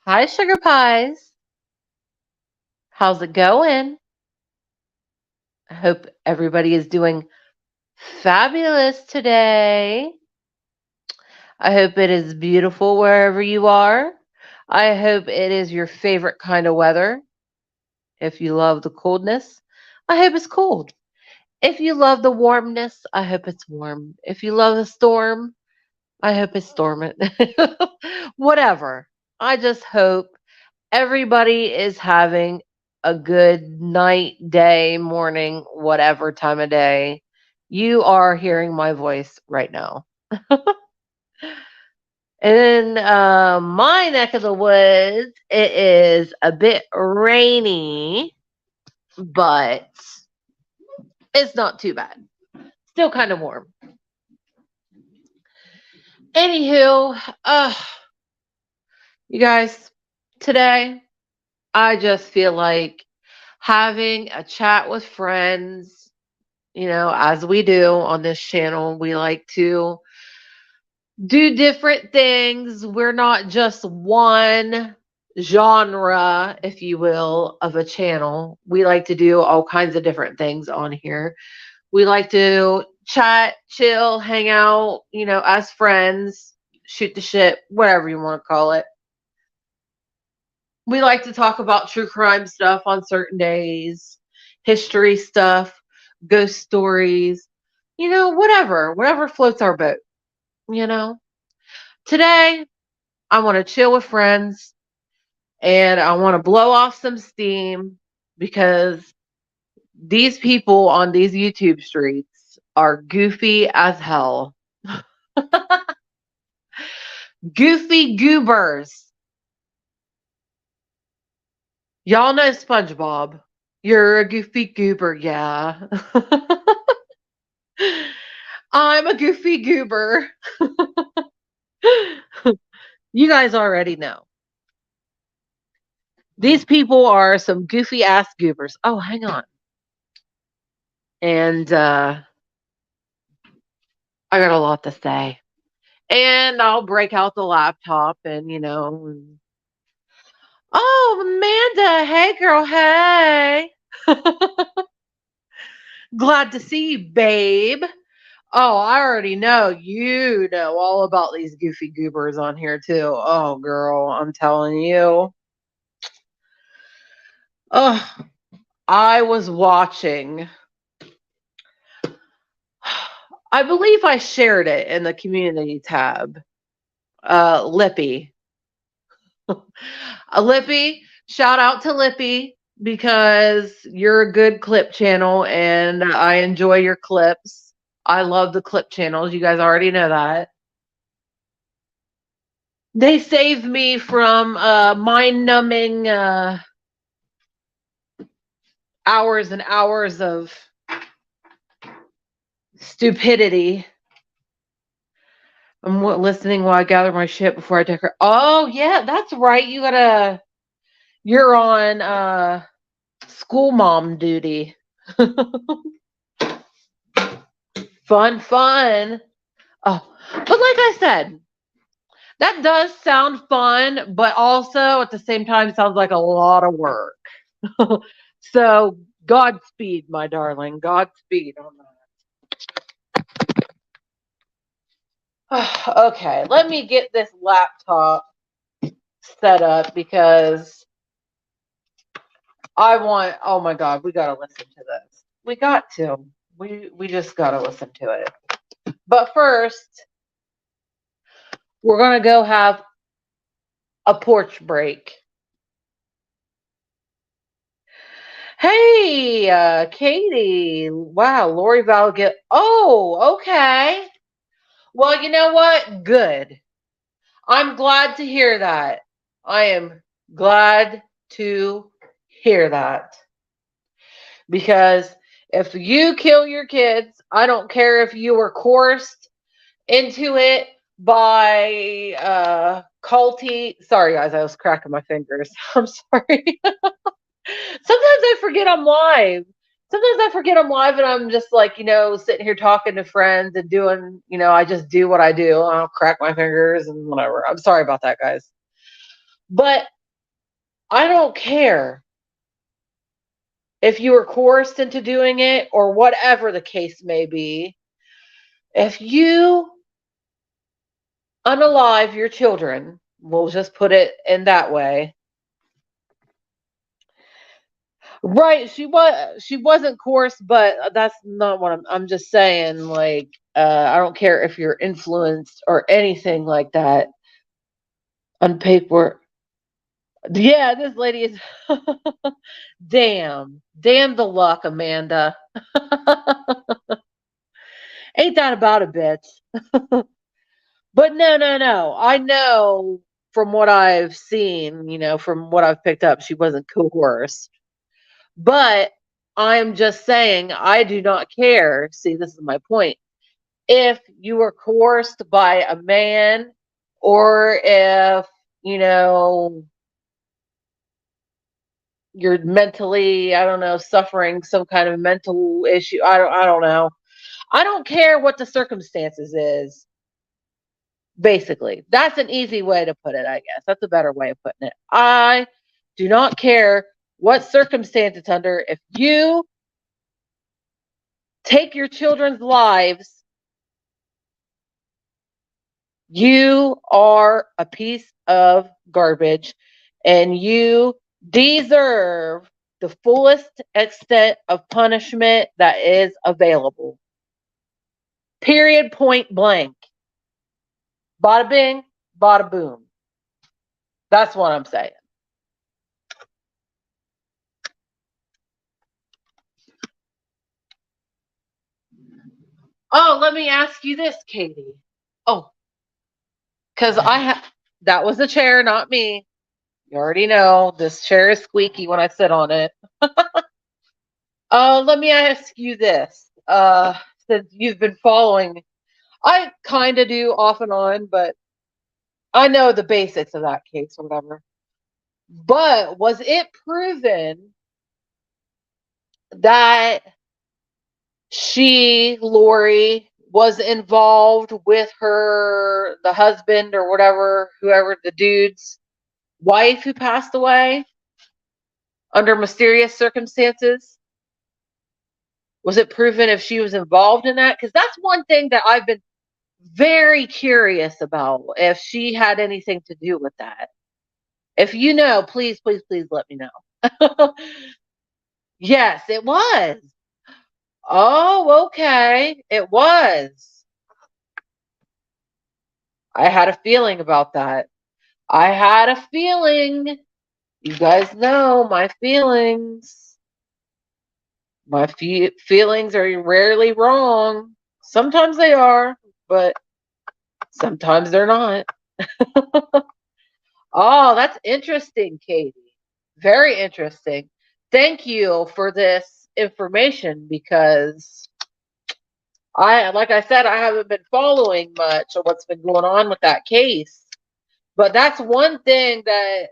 Hi, Sugar Pies. How's it going? I hope everybody is doing fabulous today. I hope it is beautiful wherever you are. I hope it is your favorite kind of weather. If you love the coldness, I hope it's cold. If you love the warmness, I hope it's warm. If you love the storm, I hope it's storming. Whatever. I just hope everybody is having a good night, day, morning, whatever time of day. You are hearing my voice right now. In my neck of the woods, it is a bit rainy, but it's not too bad. Still kind of warm. Anywho, you guys, today I just feel like having a chat with friends. As we do on this channel, we like to do different things. We're not just one genre, if you will, of a channel. We like to do all kinds of different things on here. We like to chat, chill, hang out, as friends, shoot the shit, whatever you want to call it. We like to talk about true crime stuff on certain days, history stuff, ghost stories, whatever floats our boat, you know. Today, I want to chill with friends and I want to blow off some steam because these people on these YouTube streets are goofy as hell. Goofy goobers. Y'all know SpongeBob. You're a goofy goober, yeah. I'm a goofy goober. You guys already know. These people are some goofy ass goobers. Oh, hang on. And I got a lot to say. And I'll break out the laptop and. Oh, Amanda. Hey, girl. Hey. Glad to see you, babe. Oh, I already know. You know all about these goofy goobers on here, too. Oh, girl. I'm telling you. Oh, I was watching. I believe I shared it in the community tab. Lippy. Lippy, shout out to Lippy because you're a good clip channel and I enjoy your clips. I love the clip channels. You guys already know that. They saved me from mind numbing hours and hours of stupidity. I'm listening while I gather my shit before I take her. Oh, yeah, that's right. You're on school mom duty. Fun, fun. Oh, but like I said, that does sound fun, but also at the same time sounds like a lot of work. So, Godspeed, my darling. Godspeed on that. Okay, let me get this laptop set up because oh my God, we got to listen to this. We got to. We just got to listen to it. But first, we're going to go have a porch break. Hey, Katie. Wow, Lori Valget. Oh, okay. Well, you know what? Good. I'm glad to hear that. I am glad to hear that. Because if you kill your kids, I don't care if you were coerced into it by culty. Sorry, guys, I was cracking my fingers. I'm sorry. Sometimes I forget I'm live. Sometimes I forget I'm live and I'm just like, sitting here talking to friends and doing, I just do what I do. I'll crack my fingers and whatever. I'm sorry about that, guys. But I don't care if you were coerced into doing it or whatever the case may be. If you unalive your children, we'll just put it in that way. Right, she wasn't coerced, but that's not what I'm just saying, like, I don't care if you're influenced or anything like that on paper. Yeah, this lady is damn the luck, Amanda. Ain't that about a bitch? But no. I know from what I've seen, from what I've picked up, she wasn't coerced. But I'm just saying, I do not care. See, this is my point. If you were coerced by a man, or if, you know, you're mentally, I don't know, suffering some kind of mental issue. I don't know. I don't care what the circumstances is. Basically, that's an easy way to put it, I guess. That's a better way of putting it. I do not care what circumstance it's under. If you take your children's lives, you are a piece of garbage and you deserve the fullest extent of punishment that is available. Period, point blank. Bada bing, bada boom. That's what I'm saying. Oh, let me ask you this, Katie. Oh, because that was the chair, not me. You already know this chair is squeaky when I sit on it. Let me ask you this. Since you've been following, I kind of do off and on, but I know the basics of that case or whatever. But was it proven that Lori, was involved with the husband or whatever, whoever, the dude's wife who passed away under mysterious circumstances? Was it proven if she was involved in that? Because that's one thing that I've been very curious about, if she had anything to do with that. If you know, please, please, please let me know. Yes, it was. Oh, okay. It was. I had a feeling about that. I had a feeling. You guys know my feelings. My feelings are rarely wrong. Sometimes they are, but sometimes they're not. Oh, that's interesting, Katie. Very interesting. Thank you for this information, because like I said, I haven't been following much of what's been going on with that case. But that's one thing that,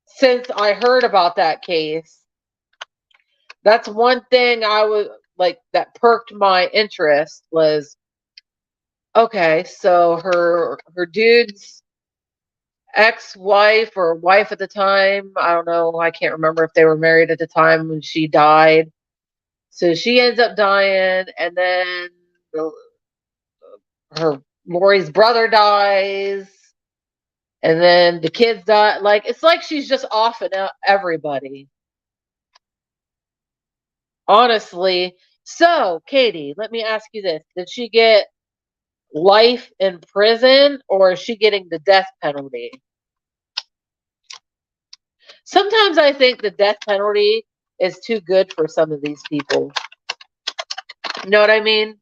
since I heard about that case, that's one thing I was like, that perked my interest was, okay, so her dude's ex-wife or wife at the time, I don't know, I can't remember if they were married at the time when she died. So she ends up dying, and then her Lori's brother dies, and then the kids die. Like, it's like she's just offing everybody. Honestly. So, Katie, let me ask you this. Did she get life in prison, or is she getting the death penalty? Sometimes I think the death penalty is too good for some of these people. You know what I mean?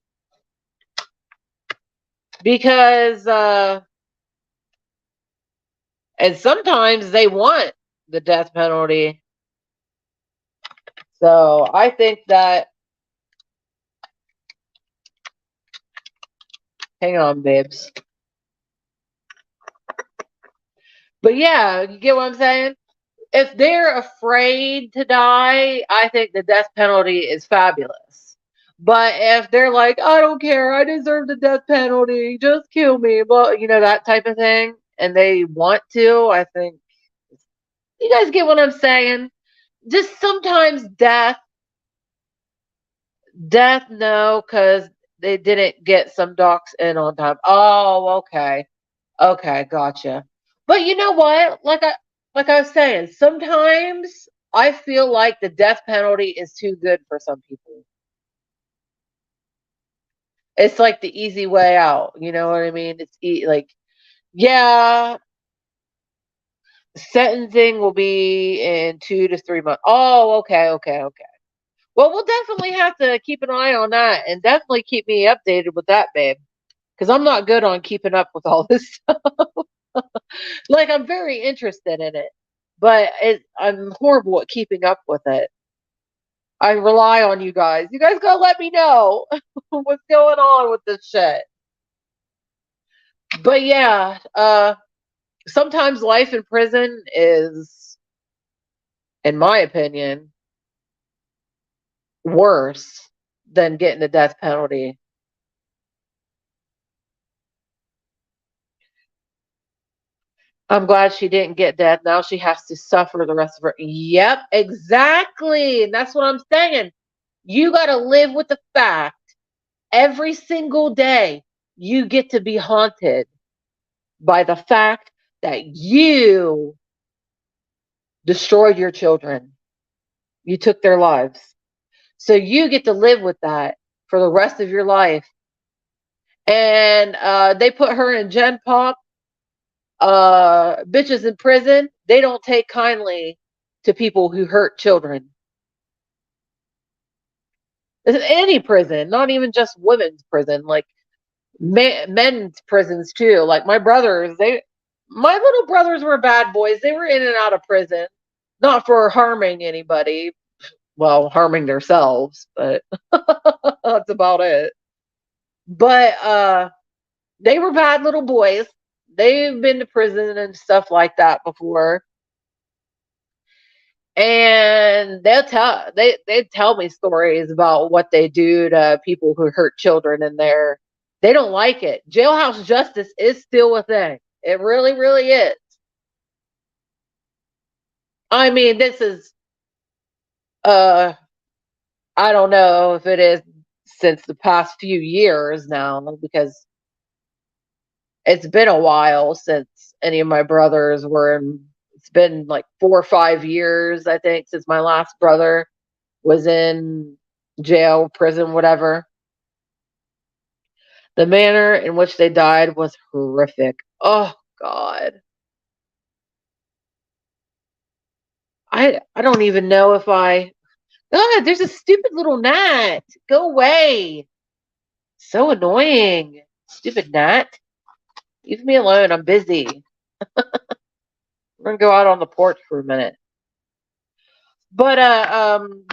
Because, and sometimes they want the death penalty. So I think that, hang on, babes. But yeah, you get what I'm saying? If they're afraid to die, I think the death penalty is fabulous. But if they're like, I don't care, I deserve the death penalty, just kill me, but that type of thing, and they want to, I think you guys get what I'm saying. Just sometimes death, no, because they didn't get some docs in on time. Oh, okay, okay, gotcha. But you know what? Like I was saying, sometimes I feel like the death penalty is too good for some people. It's like the easy way out. You know what I mean? Like, yeah, sentencing will be in 2 to 3 months. Oh, okay, okay, okay. Well, we'll definitely have to keep an eye on that and definitely keep me updated with that, babe. Because I'm not good on keeping up with all this stuff. Like, I'm very interested in it, but I'm horrible at keeping up with it. I rely on you guys. You guys gotta let me know what's going on with this shit. But yeah, sometimes life in prison is, in my opinion, worse than getting the death penalty. I'm glad she didn't get death. Now she has to suffer the rest of her. Yep, exactly. And that's what I'm saying. You got to live with the fact every single day you get to be haunted by the fact that you destroyed your children. You took their lives. So you get to live with that for the rest of your life. And they put her in Gen Pop. Bitches in prison, they don't take kindly to people who hurt children. Any prison, not even just women's prison, like men's prisons too. Like my little brothers were bad boys. They were in and out of prison, not for harming anybody. Well, harming themselves, but that's about it. But they were bad little boys. They've been to prison and stuff like that before. And they tell me stories about what they do to people who hurt children in there. They don't like it. Jailhouse justice is still a thing. It really, really is. I mean, this is uh I don't know if it is since the past few years now, because it's been a while since any of my brothers were in. It's been like 4 or 5 years, I think, since my last brother was in jail, prison, whatever. The manner in which they died was horrific. Oh God. I don't even know if I God, there's a stupid little gnat. Go away. So annoying. Stupid gnat. Leave me alone. I'm busy. I'm gonna go out on the porch for a minute. But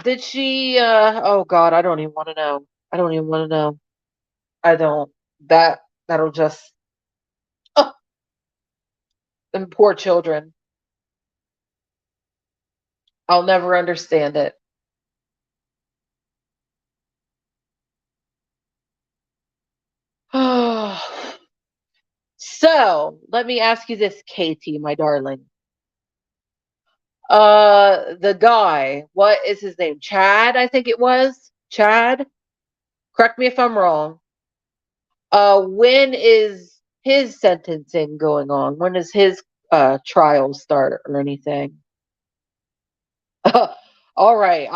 did she oh God, I don't even want to know. I don't even want to know. I don't. That'll just oh, them poor children. I'll never understand it. So let me ask you this, Katie, my darling. The guy, what is his name? Chad, I think it was. Chad? Correct me if I'm wrong. When is his sentencing going on? When does his trial start or anything? All right.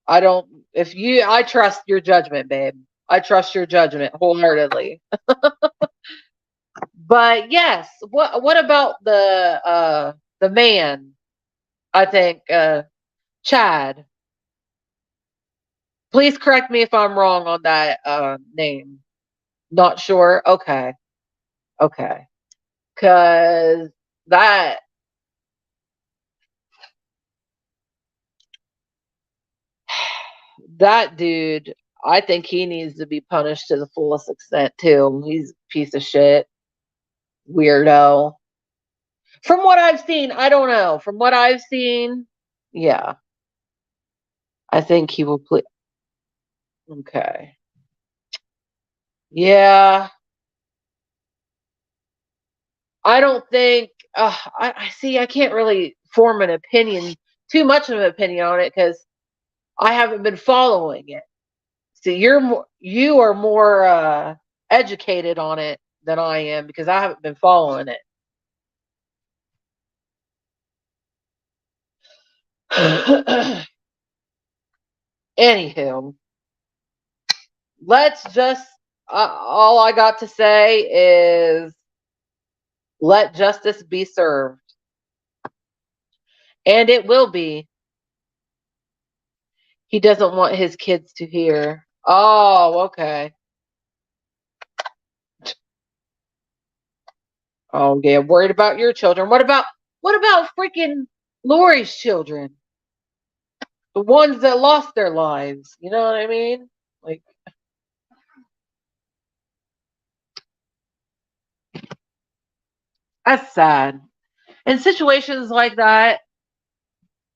I don't if you I trust your judgment, babe. I trust your judgment wholeheartedly. But yes, what about the man? I think Chad. Please correct me if I'm wrong on that name. Not sure. Okay. Okay. Cuz that that dude, I think he needs to be punished to the fullest extent too. He's a piece of shit, weirdo. From what I've seen, I don't know. From what I've seen, yeah, I think he will play. Okay. Yeah, I don't think I see. I can't really form an opinion, too much of an opinion on it because I haven't been following it. So you are more educated on it than I am because I haven't been following it. Anywho, let's just. All I got to say is let justice be served, and it will be. He doesn't want his kids to hear. Oh, okay. Oh, yeah, worried about your children. What about freaking Lori's children? The ones that lost their lives. You know what I mean? Like, that's sad. In situations like that,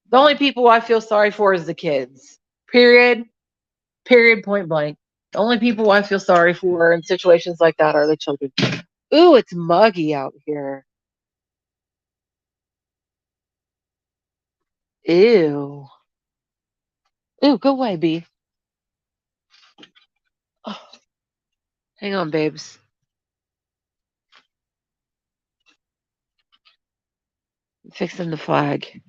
the only people I feel sorry for is the kids. Period. Period. Point blank. The only people I feel sorry for in situations like that are the children. Ooh, it's muggy out here. Ew. Ew, go away, B. Oh, hang on, babes. I'm fixing the flag.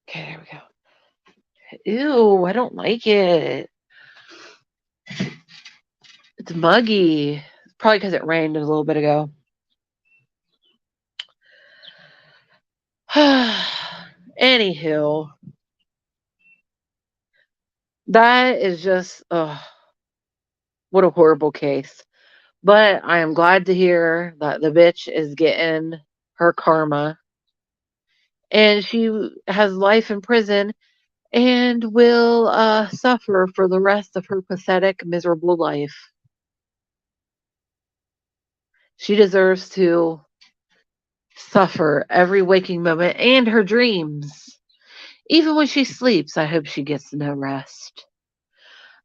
Okay, there we go. Ew, I don't like it. It's muggy. Probably because it rained a little bit ago. Anywho, that is just, what a horrible case. But I am glad to hear that the bitch is getting her karma and she has life in prison and will suffer for the rest of her pathetic, miserable life. She deserves to suffer every waking moment and her dreams. Even when she sleeps, I hope she gets no rest.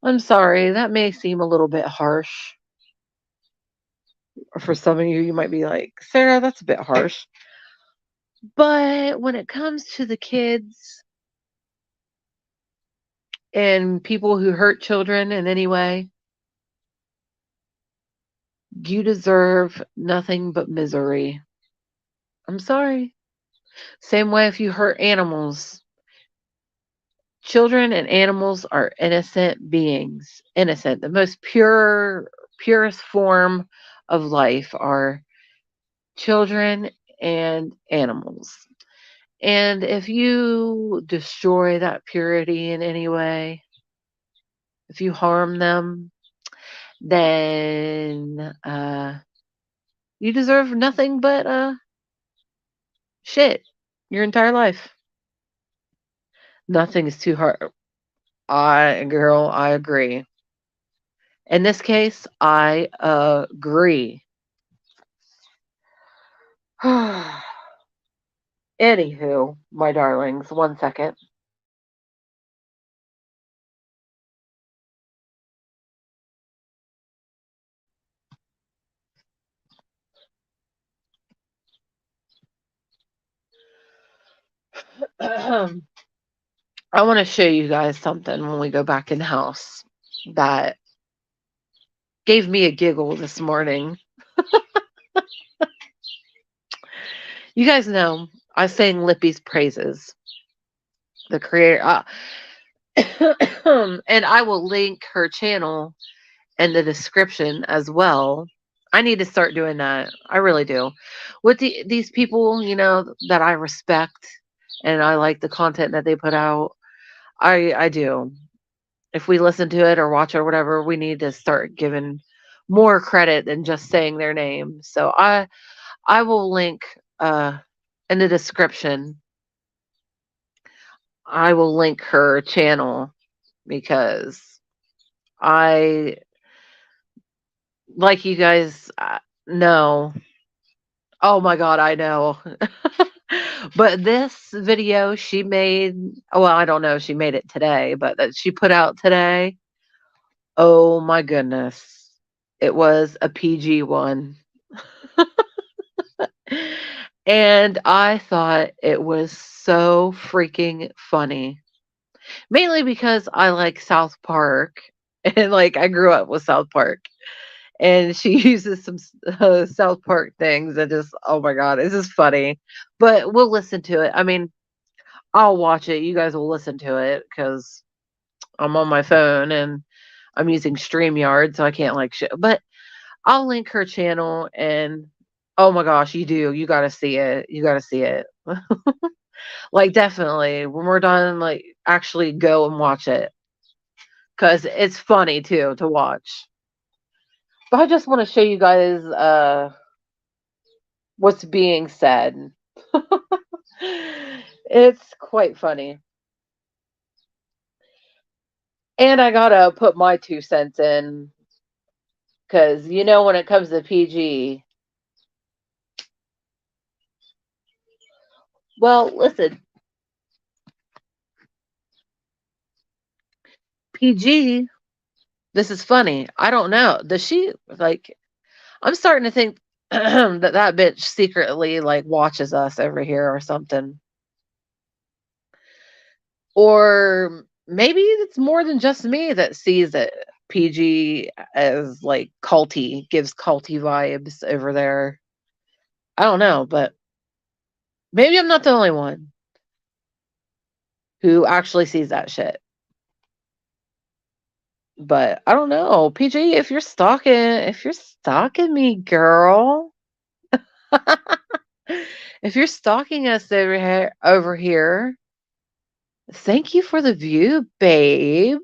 I'm sorry, that may seem a little bit harsh. Or for some of you, you might be like, Sarah, that's a bit harsh. But when it comes to the kids and people who hurt children in any way, you deserve nothing but misery. I'm sorry. Same way if you hurt animals. Children and animals are innocent beings. Innocent. The most purest form of life are children and animals. And if you destroy that purity in any way, if you harm them, then you deserve nothing but shit your entire life. Nothing is too hard. I agree. In this case, I agree. Anywho, my darlings, 1 second. I want to show you guys something when we go back in the house that gave me a giggle this morning. You guys know I sang Lippy's praises, the creator, and I will link her channel in the description as well. I need to start doing that. I really do. With these people, that I respect and I like the content that they put out, I do. If we listen to it or watch it or whatever, we need to start giving more credit than just saying their name. So I will link in the description. I will link her channel because I like you guys know. Oh my god, I know. But this video she made, well, I don't know if she made it today, but that she put out today. Oh my goodness. It was a PG one. And I thought it was so freaking funny. Mainly because I like South Park and, like, I grew up with South Park, and she uses some South Park things that just oh my god, it's just funny. But we'll listen to it. I mean, I'll watch it, you guys will listen to it because 'cause I'm on my phone and I'm using StreamYard, so I can't, like, but I'll link her channel and oh my gosh, you gotta see it, you gotta see it. Like, definitely, when we're done, like, actually go and watch it because it's funny too to watch. But I just wanna show you guys, what's being said. It's quite funny. And I gotta put my 2 cents in because when it comes to PG, well, listen, PG, this is funny. I don't know. Does she like I'm starting to think that bitch secretly, like, watches us over here or something. Or maybe it's more than just me that sees it PG as, like, culty, gives culty vibes over there. I don't know, but maybe I'm not the only one who actually sees that shit. But I don't know. PG, if you're stalking me, girl, if you're stalking us over here, thank you for the view, babe.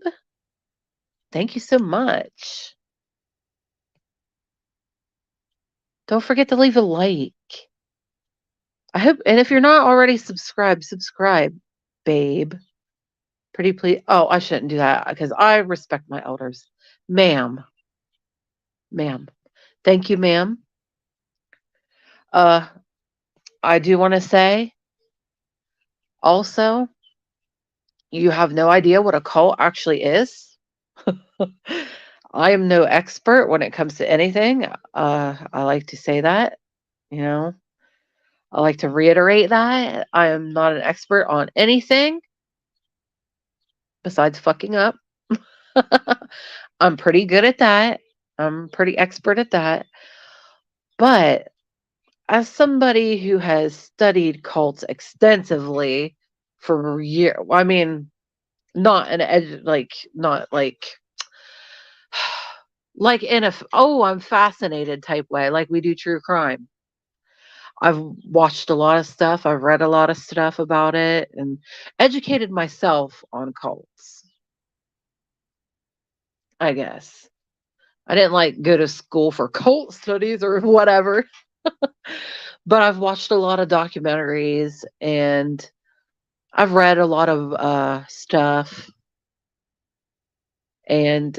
Thank you so much. Don't forget to leave a like. I hope, and if you're not already subscribed, subscribe, babe. Pretty please. Oh, I shouldn't do that because I respect my elders. Ma'am, ma'am. Thank you, ma'am. Uh, I do want to say also, you have no idea what a cult actually is. I am no expert when it comes to anything. I like to say that, you know, I like to reiterate that. I am not an expert on anything besides fucking up. I'm pretty good at that. I'm pretty expert at that. But as somebody who has studied cults extensively for years, I mean, not an not like in I'm fascinated type way, like we do true crime. I've watched a lot of stuff, I've read a lot of stuff about it, and educated myself on cults, I guess. I didn't like go to school for cult studies or whatever, but I've watched a lot of documentaries and I've read a lot of stuff. And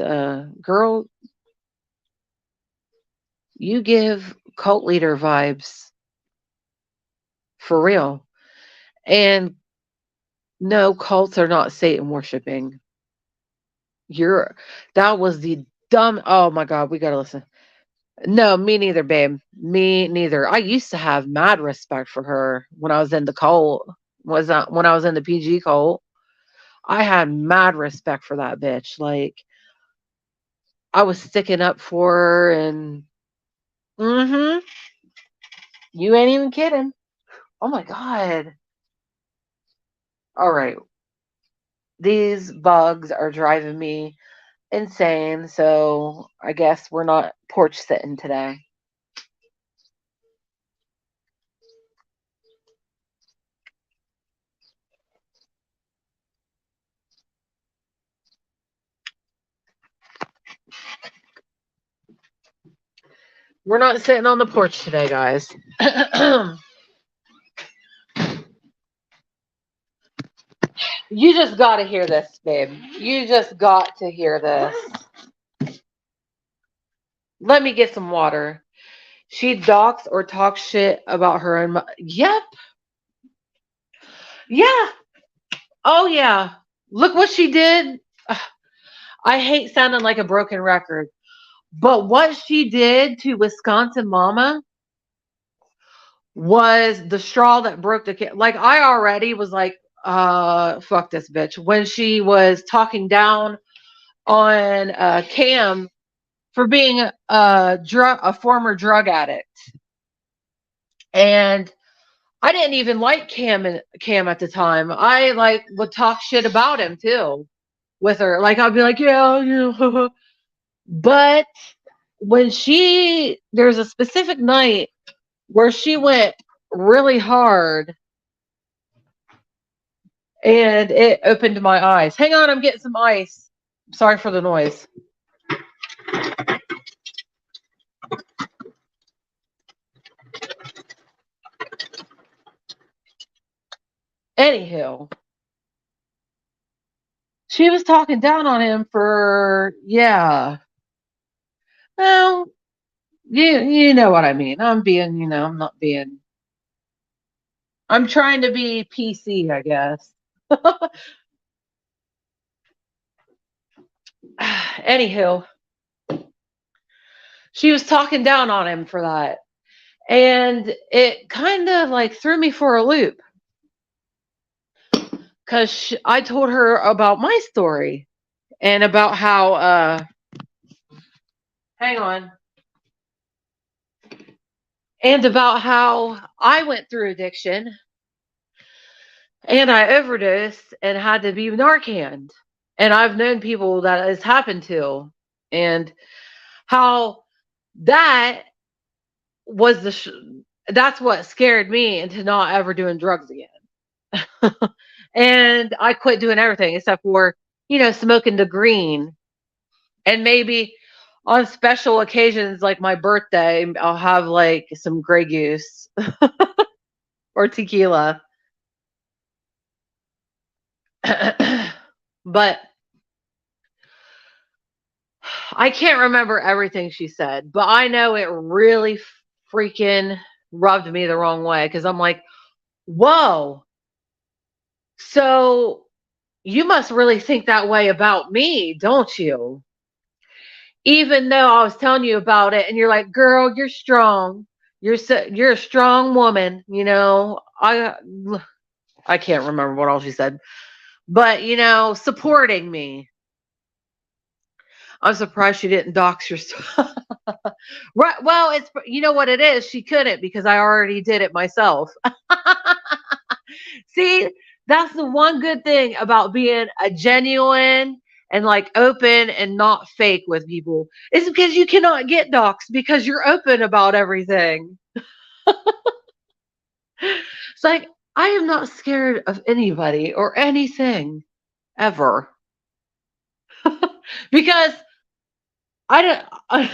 girl, you give cult leader vibes for real. And no, cults are not Satan worshiping. You're that was the dumb oh my god, we gotta listen. No, me neither, babe. Me neither. I used to have mad respect for her when I was in the cult. Was that when I was in the PG cult? I had mad respect for that bitch. Like I was sticking up for her and mhm. You ain't even kidding. Oh my god. All right. These bugs are driving me insane, so I guess we're not porch sitting today. We're not sitting on the porch today, guys. You just got to hear this, babe. You just got to hear this. Let me get some water. She docks or talks shit about her own. Yep. Yeah. Oh, yeah. Look what she did. Ugh, I hate sounding like a broken record, but what she did to Wisconsin Mama was the straw that broke the case. Like, I already was like, fuck this bitch. When she was talking down on Cam for being a former drug addict. And I didn't even like Cam at the time. I like would talk shit about him too with her. Like, I'd be like, yeah, yeah. But when there's a specific night where she went really hard and it opened my eyes. Hang on, I'm getting some ice. Sorry for the noise. Anywho, she was talking down on him for, yeah. Well, you know what I mean. I'm trying to be PC, I guess. Anywho, she was talking down on him for that. And it kind of like threw me for a loop. Because I told her about my story and about how, hang on, and about how I went through addiction and I overdosed and had to be Narcaned. And I've known people that has happened to, and how that was that's what scared me into not ever doing drugs again. And I quit doing everything except for, smoking the green. And maybe on special occasions like my birthday, I'll have like some Grey Goose or tequila. But I can't remember everything she said, but I know it really freaking rubbed me the wrong way because I'm like, whoa. So you must really think that way about me, don't you? Even though I was telling you about it and you're like, girl, you're strong. You're a strong woman, I can't remember what all she said. But, supporting me. I'm surprised she didn't dox your stuff. Right. Well, it's, you know what it is? She couldn't because I already did it myself. See, that's the one good thing about being a genuine and like open and not fake with people. It's because you cannot get doxxed because you're open about everything. It's like, I am not scared of anybody or anything ever. Because I don't,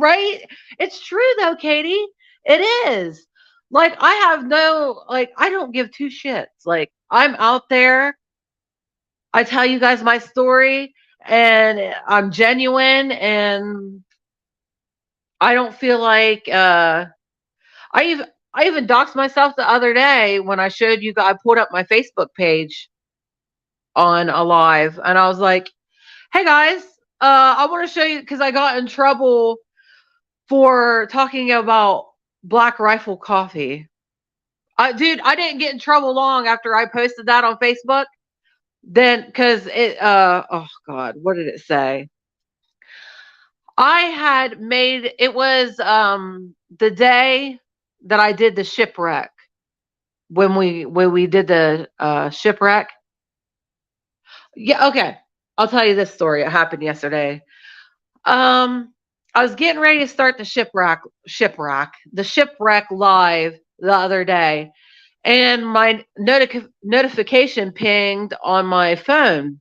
right? It's true though, Katie. It is. Like, I have no, like, I don't give two shits. Like, I'm out there. I tell you guys my story and I'm genuine and I don't feel like, I even doxed myself the other day when I showed you guys, I pulled up my Facebook page on a live and I was like, hey guys, I want to show you because I got in trouble for talking about Black Rifle coffee. Dude, I didn't get in trouble long after I posted that on Facebook. Then, because oh God, what did it say? I had made, it was the day that I did the shipwreck when we did the shipwreck. Yeah, okay. I'll tell you this story. It happened yesterday. I was getting ready to start the shipwreck live the other day, and my notification pinged on my phone.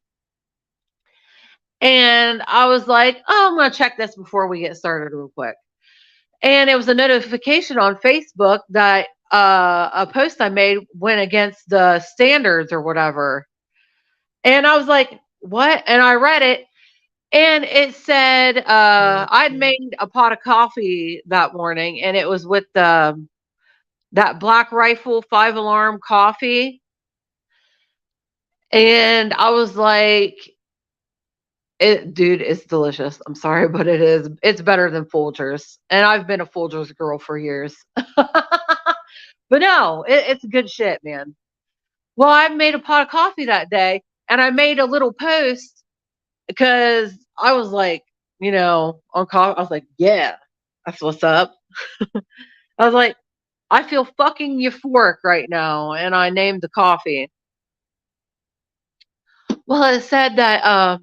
And I was like, oh, I'm going to check this before we get started real quick. And it was a notification on Facebook that a post I made went against the standards or whatever. And I was like, what? And I read it. And it said I'd made a pot of coffee that morning, and it was with that Black Rifle 5-alarm coffee. And I was like, dude, it's delicious. I'm sorry, but it is. It's better than Folgers. And I've been a Folgers girl for years. But no, it's good shit, man. Well, I made a pot of coffee that day, and I made a little post because I was like, on coffee. I was like, yeah, that's what's up. I was like, I feel fucking euphoric right now, and I named the coffee. Well, it said that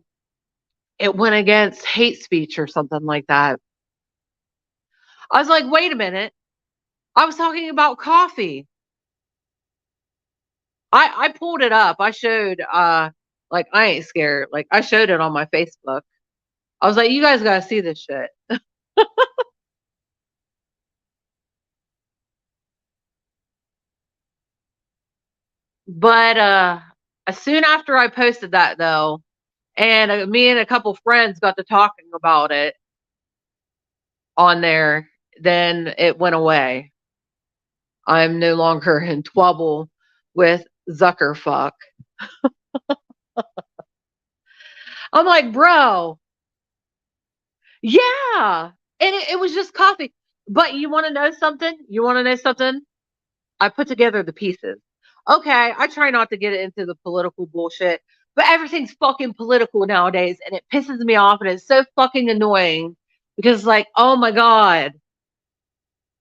it went against hate speech or something like that. I was like, wait a minute. I was talking about coffee. I pulled it up. I showed like I ain't scared. Like I showed it on my Facebook. I was like, you guys gotta see this shit. But as soon after I posted that though, and me and a couple friends got to talking about it on there, then it went away. I'm no longer in trouble with Zuckerfuck. I'm like, bro, yeah. And it was just coffee. But you want to know something? You want to know something? I put together the pieces. Okay, I try not to get into the political bullshit, but everything's fucking political nowadays, and it pisses me off, and it's so fucking annoying because, like, oh my God,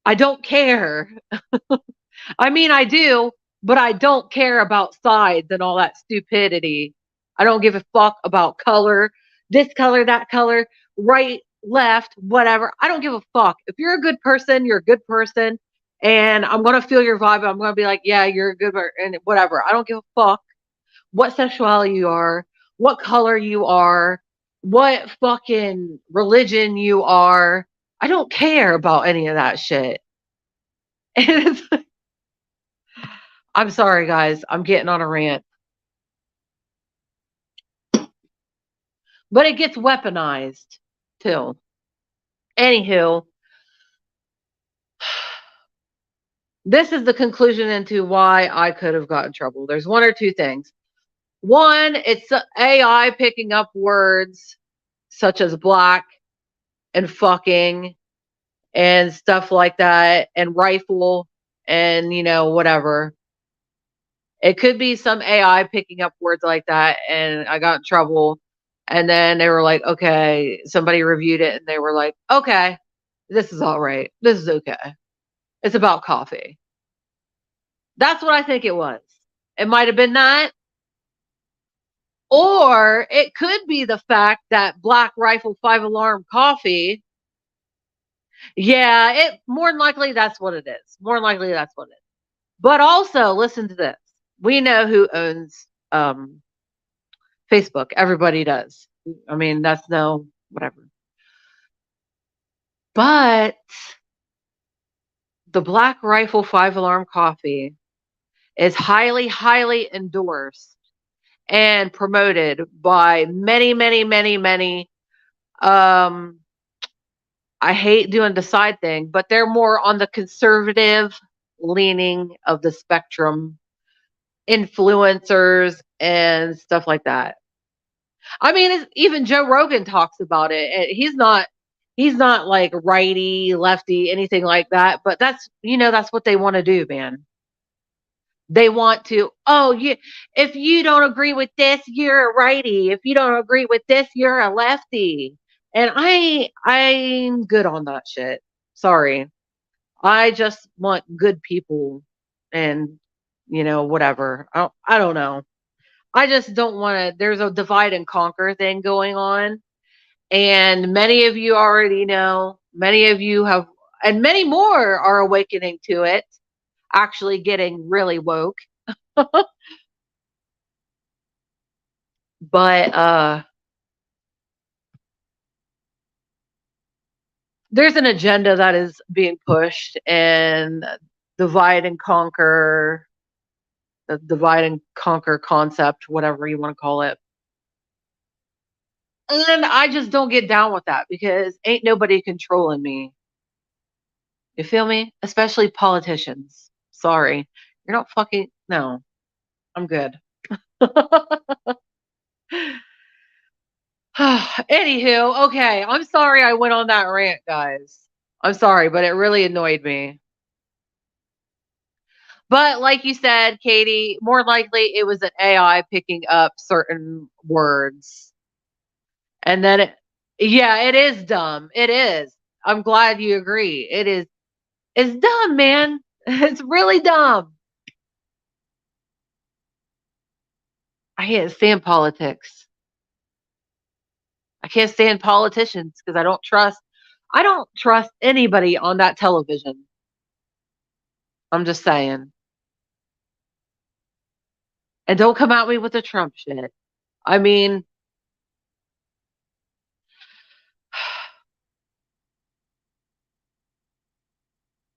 I don't care. I mean, I do, but I don't care about sides and all that stupidity. I don't give a fuck about color, that color, right, left, whatever. I don't give a fuck. If you're a good person, you're a good person. And I'm going to feel your vibe. I'm going to be like, yeah, you're a good person, and whatever. I don't give a fuck what sexuality you are, what color you are, what fucking religion you are. I don't care about any of that shit. I'm sorry, guys. I'm getting on a rant. But it gets weaponized too. Anywho, this is the conclusion into why I could have got in trouble. There's one or two things. One, it's AI picking up words such as black and fucking and stuff like that, and rifle and, whatever. It could be some AI picking up words like that, and I got in trouble. And then they were like, okay, somebody reviewed it and they were like, okay, this is all right. This is okay. It's about coffee. That's what I think it was. It might have been that. Or it could be the fact that Black Rifle 5 Alarm Coffee. Yeah, it more than likely that's what it is. More than likely that's what it is. But also, listen to this. We know who owns Facebook. Everybody does. I mean, that's no whatever. But the Black Rifle 5 Alarm Coffee is highly, highly endorsed and promoted by many, many, many, many. Um, I hate doing the side thing, but they're more on the conservative leaning of the spectrum, influencers and stuff like that. I mean, even Joe Rogan talks about it. He's not like righty, lefty, anything like that. But that's what they want to do, man. They want to, oh, if you don't agree with this, you're a righty. If you don't agree with this, you're a lefty. And I'm good on that shit. Sorry. I just want good people and whatever. I don't know. I just don't want to. There's a divide and conquer thing going on. And many of you already know, many of you have, and many more are awakening to it, actually getting really woke. But there's an agenda that is being pushed, and divide and conquer, the divide and conquer concept, whatever you want to call it. And I just don't get down with that because ain't nobody controlling me. You feel me? Especially politicians. Sorry. You're not fucking, no, I'm good. Anywho, okay. I'm sorry I went on that rant, guys. I'm sorry, but it really annoyed me. But like you said, Katie, more likely it was an AI picking up certain words. And then yeah, it is dumb. It is. I'm glad you agree. It is. It's dumb, man. It's really dumb. I can't stand politics. I can't stand politicians because I don't trust anybody on that television. I'm just saying. And don't come at me with the Trump shit. I mean,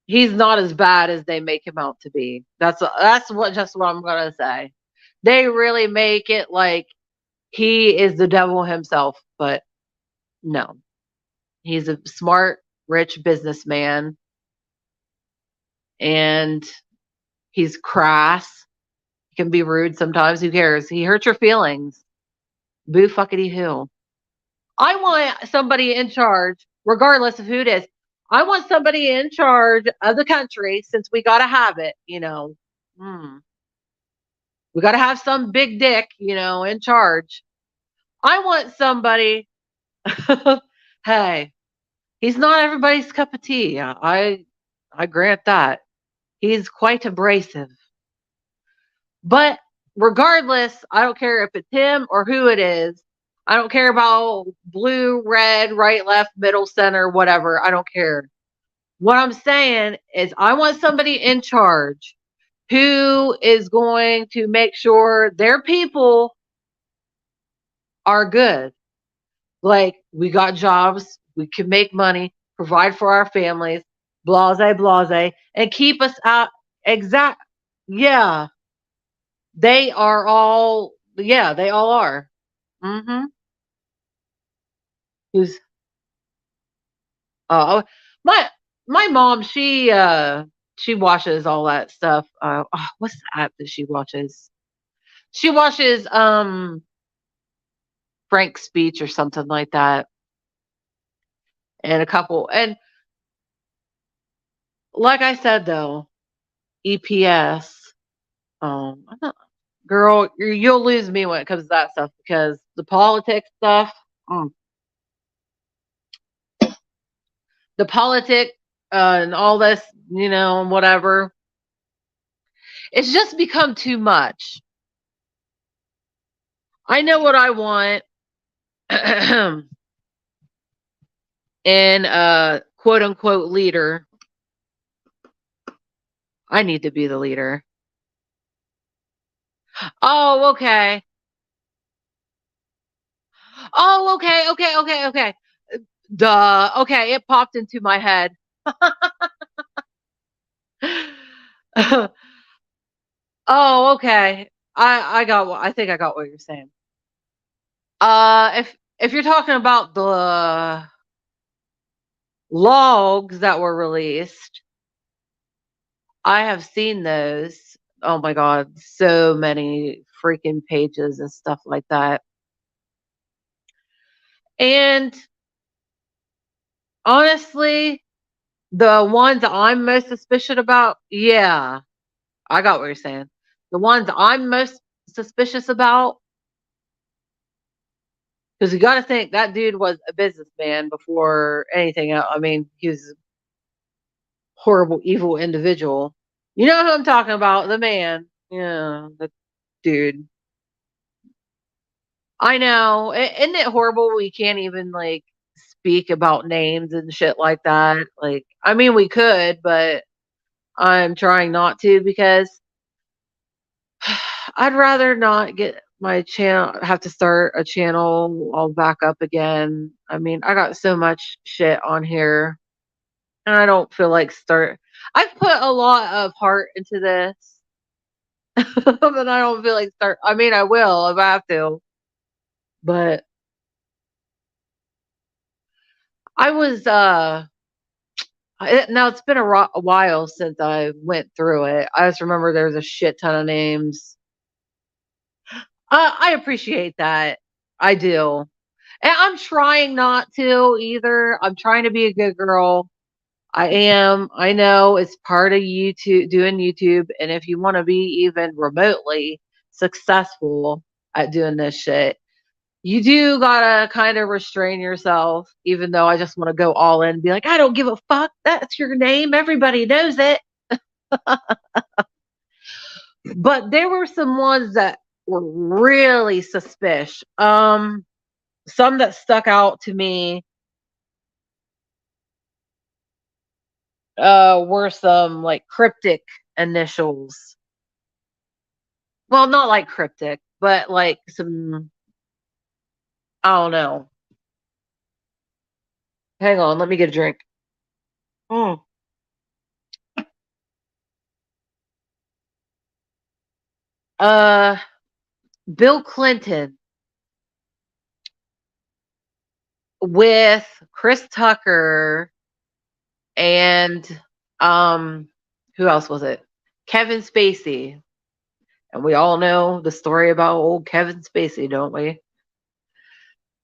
he's not as bad as they make him out to be. That's what I'm gonna say. They really make it like he is the devil himself, but no. He's a smart, rich businessman, and he's crass. He can be rude sometimes. Who cares? He hurts your feelings. Boo fuckity who. I want somebody in charge, regardless of who it is. I want somebody in charge of the country since we got to have it, you know. Hmm. We got to have some big dick, you know, in charge. I want somebody. Hey, he's not everybody's cup of tea. I grant that. He's quite abrasive. But regardless, I don't care if it's him or who it is. I don't care about blue, red, right, left, middle, center, whatever. I don't care. What I'm saying is, I want somebody in charge who is going to make sure their people are good. Like, we got jobs, we can make money, provide for our families, blase, blase, and keep us out. Exact. Yeah, they are all. Yeah, they all are. Mm-hmm. Who's oh my my mom? She watches all that stuff. What's the app that she watches? She watches Frank's speech or something like that, and a couple. And like I said though, EPS. I'm not, girl, you'll lose me when it comes to that stuff because the politics stuff, mm, the politic and all this, you know, whatever. It's just become too much. I know what I want in a quote unquote leader. I need to be the leader. Oh, okay. Oh, okay, okay, okay, okay. Duh. Okay, it popped into my head. Oh, okay. I think I got what you're saying. If you're talking about the logs that were released, I have seen those. Oh my god, so many freaking pages and stuff like that. And honestly, the ones I'm most suspicious about, yeah, I got what you're saying. The ones I'm most suspicious about, because you got to think that dude was a businessman before anything else. I mean, he was a horrible, evil individual. You know who I'm talking about? The man. Yeah, the dude. I know. Isn't it horrible? We can't even like speak about names and shit like that. Like, I mean, we could, but I'm trying not to because I'd rather not get my channel have to start a channel all back up again. I mean, I got so much shit on here and I don't feel like start I've put a lot of heart into this. But I don't feel like start I mean, I will if I have to. But I was now it's been a while since I went through it. I just remember there's a shit ton of names. I appreciate that. I do. And I'm trying not to either. I'm trying to be a good girl. I am. I know it's part of YouTube, doing YouTube. And if you want to be even remotely successful at doing this shit, you do gotta kind of restrain yourself, even though I just want to go all in and be like, I don't give a fuck. That's your name. Everybody knows it. But there were some ones that were really suspicious. Some that stuck out to me were some like cryptic initials. Well, not like cryptic, but like some, I don't know. Hang on, let me get a drink. Mm. Uh, Bill Clinton with Chris Tucker and um, who else was it? Kevin Spacey. And we all know the story about old Kevin Spacey, don't we?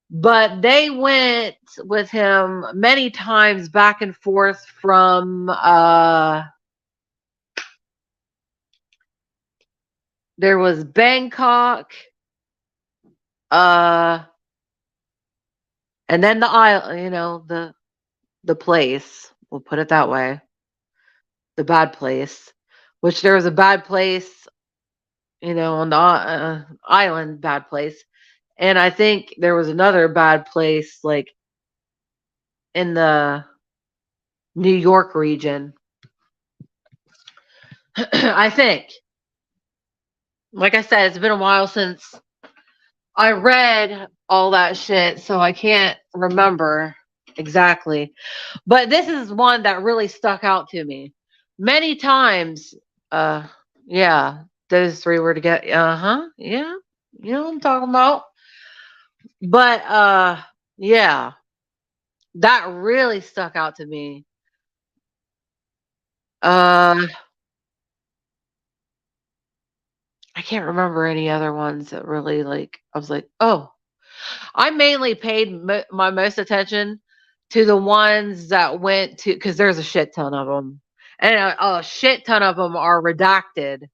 But they went with him many times back and forth from there was Bangkok, uh and then the island, the place, we'll put it that way, the bad place, which there was a bad place, on the island, bad place. And I think there was another bad place like in the New York region. I think. Like I said, it's been a while since I read all that shit, so I can't remember exactly. But this is one that really stuck out to me. Many times, uh, yeah, those three were together. Yeah, you know what I'm talking about. But yeah, that really stuck out to me. Uh, I can't remember any other ones that really like. I was like, oh, I mainly paid my most attention to the ones that went to, because there's a shit ton of them, and a shit ton of them are redacted,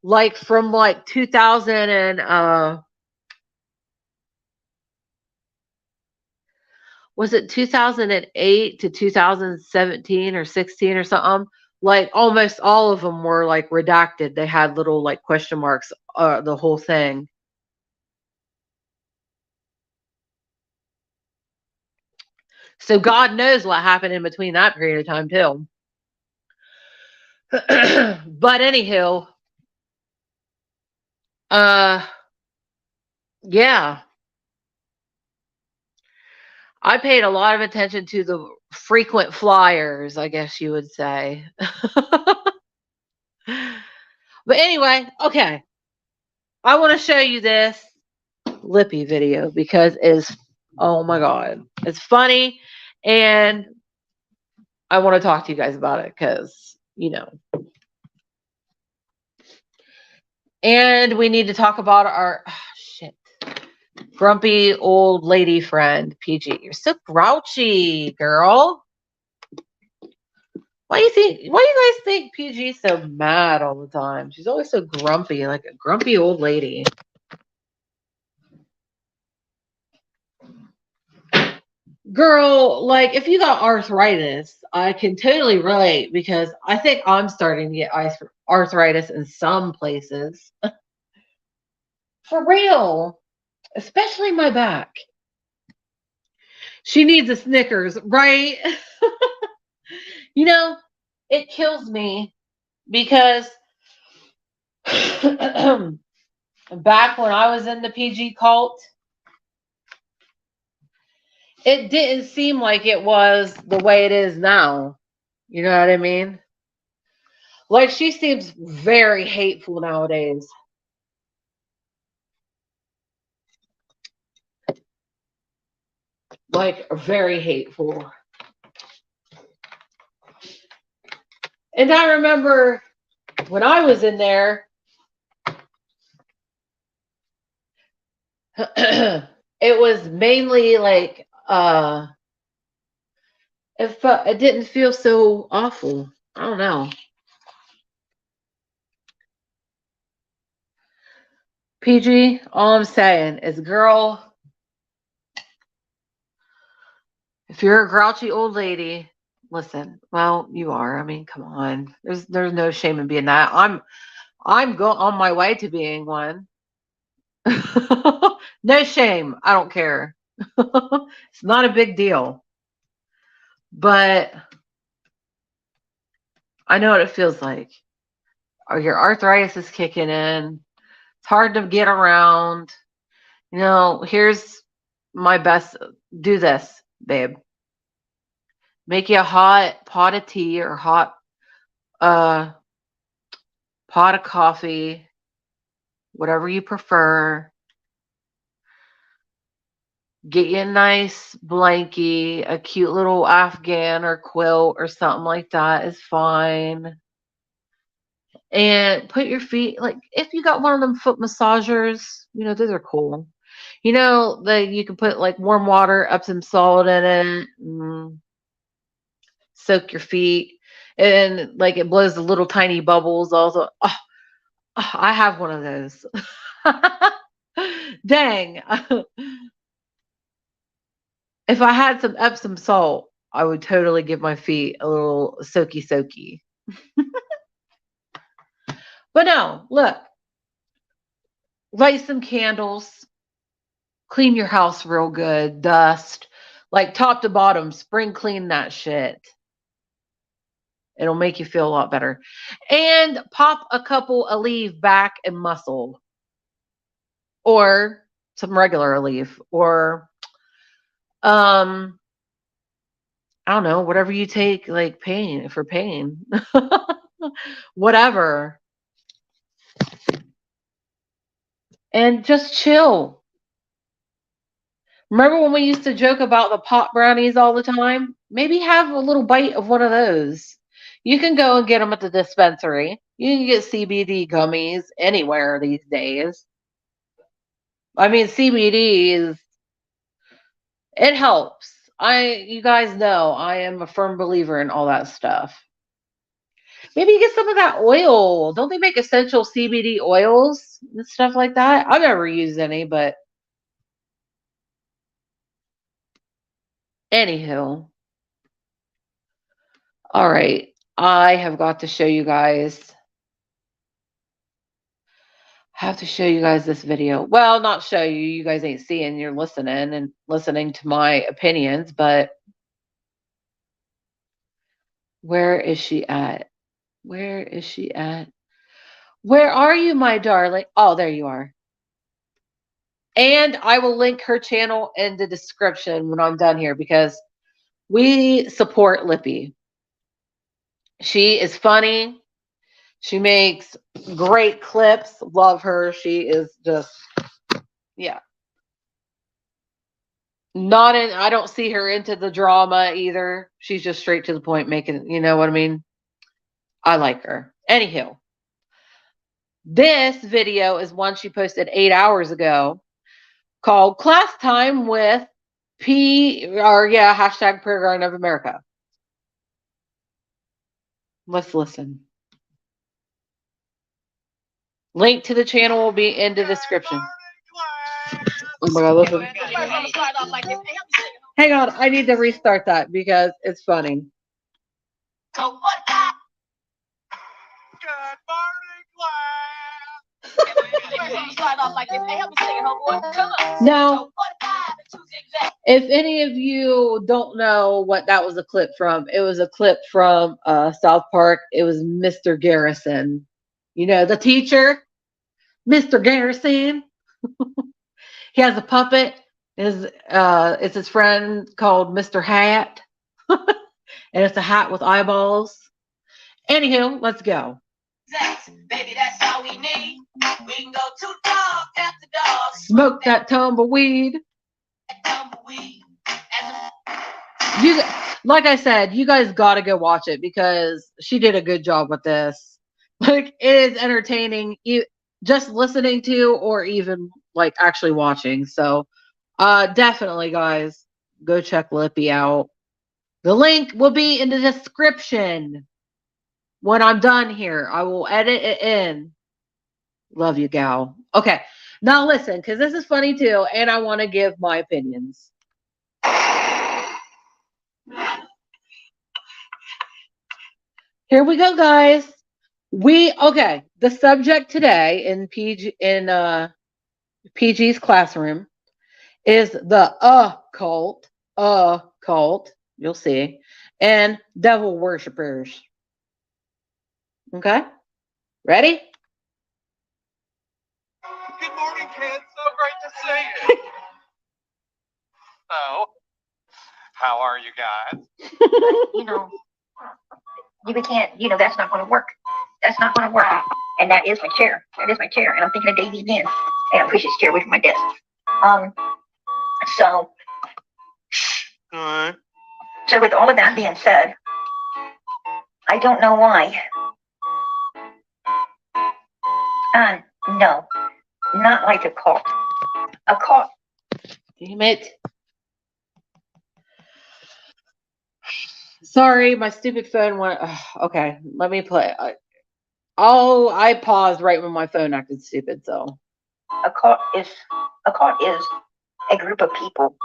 like from like 2000 and was it 2008 to 2017 or 16 or something? Like almost all of them were like redacted. They had little like question marks, the whole thing. So God knows what happened in between that period of time too. But anywho, uh yeah, I paid a lot of attention to the frequent flyers, I guess you would say. But anyway, okay. I want to show you this Lippy video because it's, oh my God, it's funny. And I want to talk to you guys about it because, and we need to talk about our, shit, grumpy old lady friend, PG. You're so grouchy, girl. Why do you guys think PG's so mad all the time? She's always so grumpy, like a grumpy old lady. Girl, like if you got arthritis, I can totally relate because I think I'm starting to get arthritis in some places. For real. Especially my back. She needs a Snickers, right? You know, it kills me because back when I was in the PG cult, it didn't seem like it was the way it is now. You know what I mean? Like she seems very hateful nowadays. Like very hateful. And I remember when I was in there, it was mainly like it didn't feel so awful. I don't know. PG, all I'm saying is, girl, if you're a grouchy old lady, listen. Well, you are. I mean, come on. There's no shame in being that. I'm on my way to being one. No shame. I don't care. It's not a big deal. But I know what it feels like. Or your arthritis is kicking in. It's hard to get around. Here's my best. Do this, babe. Make you a hot pot of tea or hot uh, pot of coffee, whatever you prefer. Get you a nice blankie, a cute little Afghan or quilt or something like that is fine. And put your feet, like, if you got one of them foot massagers, those are cool. That you can put like warm water, Epsom salt in it, soak your feet, and like it blows the little tiny bubbles. Also, I have one of those. Dang. If I had some Epsom salt, I would totally give my feet a little soaky. But no, look, light some candles, clean your house real good, dust, like top to bottom, spring clean that shit. It'll make you feel a lot better. And pop a couple Aleve back and muscle, or some regular Aleve, or I don't know, whatever you take, like pain. Whatever. And just chill. Remember when we used to joke about the pot brownies all the time? Maybe have a little bite of one of those. You can go and get them at the dispensary. You can get CBD gummies anywhere these days. I mean, it helps. You guys know I am a firm believer in all that stuff. Maybe get some of that oil. Don't they make essential CBD oils and stuff like that? I've never used any, but anywho. All right. I have got to show you guys. Have to show you guys this video. Well, not show you. You guys ain't seeing. You're listening and listening to my opinions, but where is she at? Where is she at? Where are you, my darling? Oh, there you are. And I will link her channel in the description when I'm done here because we support Lippy. She is funny. She makes great clips. Love her. She is just, yeah. I don't see her into the drama either. She's just straight to the point, making, you know what I mean? I like her. Anywho, this video is one she posted 8 hours ago called Class Time with hashtag Prayer Garden of America. Let's listen. Link to the channel will be in the description. Oh my God, listen. Hang on, I need to restart that because it's funny. Now, if any of you don't know what that was a clip from, it was a clip from South Park. It was Mr. Garrison. The teacher, Mr. Garrison. He has a puppet. It's his friend called Mr. Hat. And it's a hat with eyeballs. Anywho, let's go. Baby, that's all we need. We can go to dog after dog. Smoke that tumbleweed. Like I said, you guys got to go watch it because she did a good job with this. Like, it is entertaining, just listening to or even like actually watching. So, definitely, guys, go check Lippy out. The link will be in the description when I'm done here. I will edit it in. Love you, gal. Okay. Now listen, because this is funny too, and I want to give my opinions. Here we go, guys. The subject today in PG's classroom is the occult, you'll see, and devil worshippers. Okay? Ready? Good morning, kids. So great to see you. So, how are you guys? We can't, that's not going to work. That's not going to work. And that is my chair. That is my chair. And I'm thinking of Davey again. And I push his chair away from my desk. So with all of that being said, I don't know why. No, not like a cult. A cult. Damn it. Sorry, my stupid phone went. Okay, let me play. I paused right when my phone acted stupid. So a cult is a group of people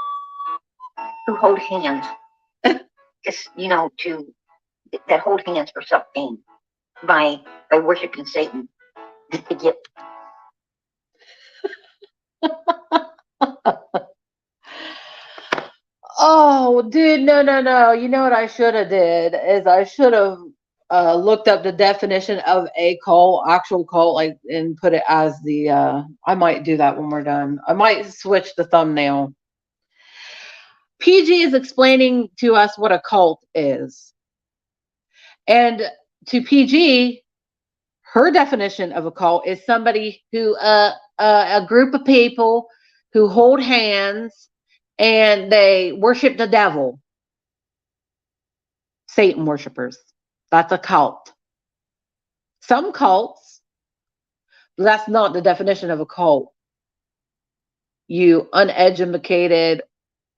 who hold hands. Just that hold hands for something by worshiping Satan to get. Oh, dude, no. You know what I should have did is I should have looked up the definition of a cult, actual cult, like, and put it as the. I might do that when we're done. I might switch the thumbnail. PG is explaining to us what a cult is, and to PG, her definition of a cult is somebody who, a group of people who hold hands and they worship the devil. Satan worshipers. That's a cult. Some cults, but that's not the definition of a cult. You uneducated,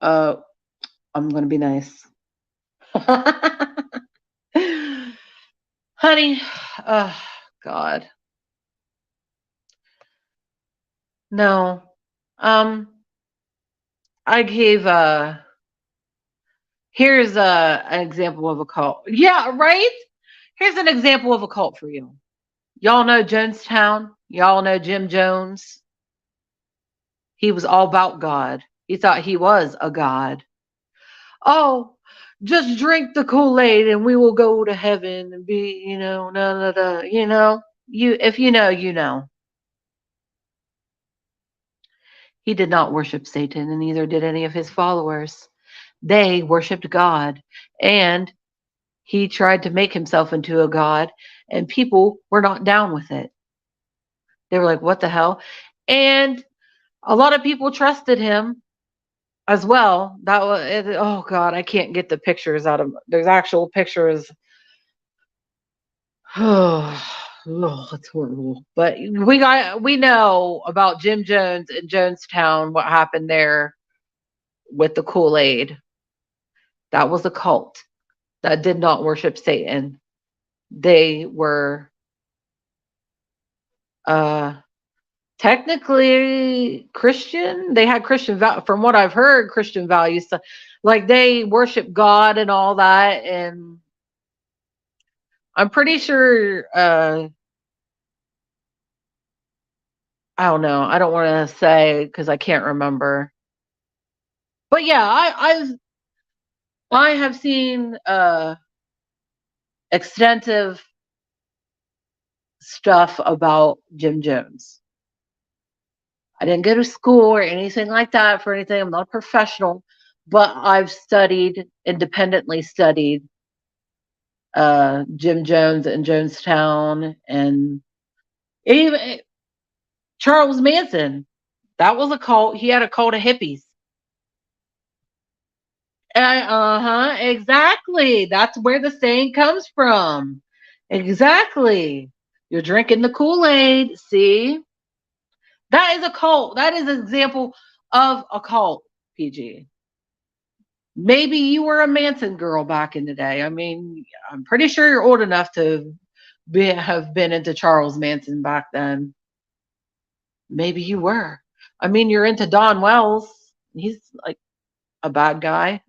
I'm going to be nice. Honey, oh, God. No. I gave, here's an example of a cult. Yeah, right? Here's an example of a cult for you. Y'all know Jonestown? Y'all know Jim Jones? He was all about God. He thought he was a god. Oh, just drink the Kool-Aid and we will go to heaven and be, if you know, you know. He did not worship Satan, and neither did any of his followers. They worshiped God, and he tried to make himself into a god, and people were not down with it. They were like, what the hell? And a lot of people trusted him as well. That was, oh God, I can't get the pictures out of, there's actual pictures. Oh, it's horrible. But we know about Jim Jones in Jonestown, what happened there with the Kool-Aid. That was a cult that did not worship Satan. They were technically Christian. They had Christian, from what I've heard, Christian values. So, like, they worship God and all that. And I'm pretty sure, I don't know. I don't want to say because I can't remember. But yeah, I have seen extensive stuff about Jim Jones. I didn't go to school or anything like that for anything. I'm not a professional, but I've independently studied Jim Jones and Jonestown, and even Charles Manson. That was a cult. He had a cult of hippies. Exactly. That's where the saying comes from. Exactly. You're drinking the Kool-Aid. See? That is a cult. That is an example of a cult, PG. Maybe you were a Manson girl back in the day. I mean, I'm pretty sure you're old enough to have been into Charles Manson back then. Maybe you were. I mean, you're into Don Wells. He's like a bad guy.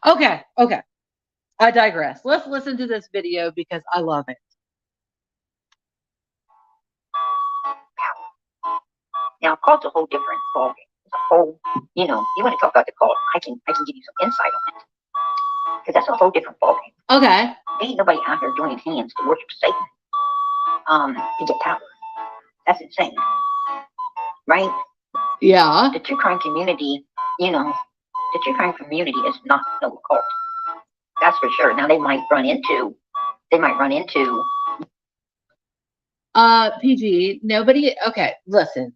Okay, okay. I digress. Let's listen to this video because I love it. Now, cult's a whole different ballgame. It's a whole, you want to talk about the cult, I can give you some insight on it. Because that's a whole different ballgame. Okay. There ain't nobody out here joining hands to worship Satan to get power. That's insane. Right? Yeah. The true crime community, the true crime community is not no cult. That's for sure. Now they might run into PG, nobody. Okay, listen.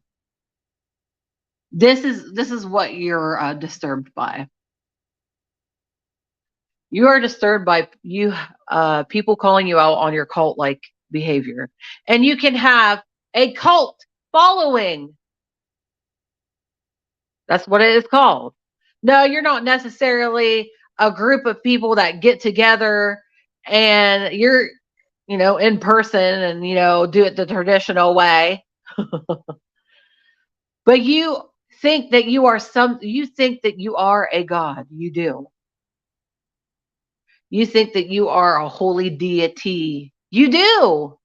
This is what you're disturbed by. You are disturbed by people calling you out on your cult-like behavior, and you can have a cult following. That's what it is called. No, you're not necessarily a group of people that get together and you're, in person and, do it the traditional way. But you think that you think that you are a god. You do. You think that you are a holy deity. You do.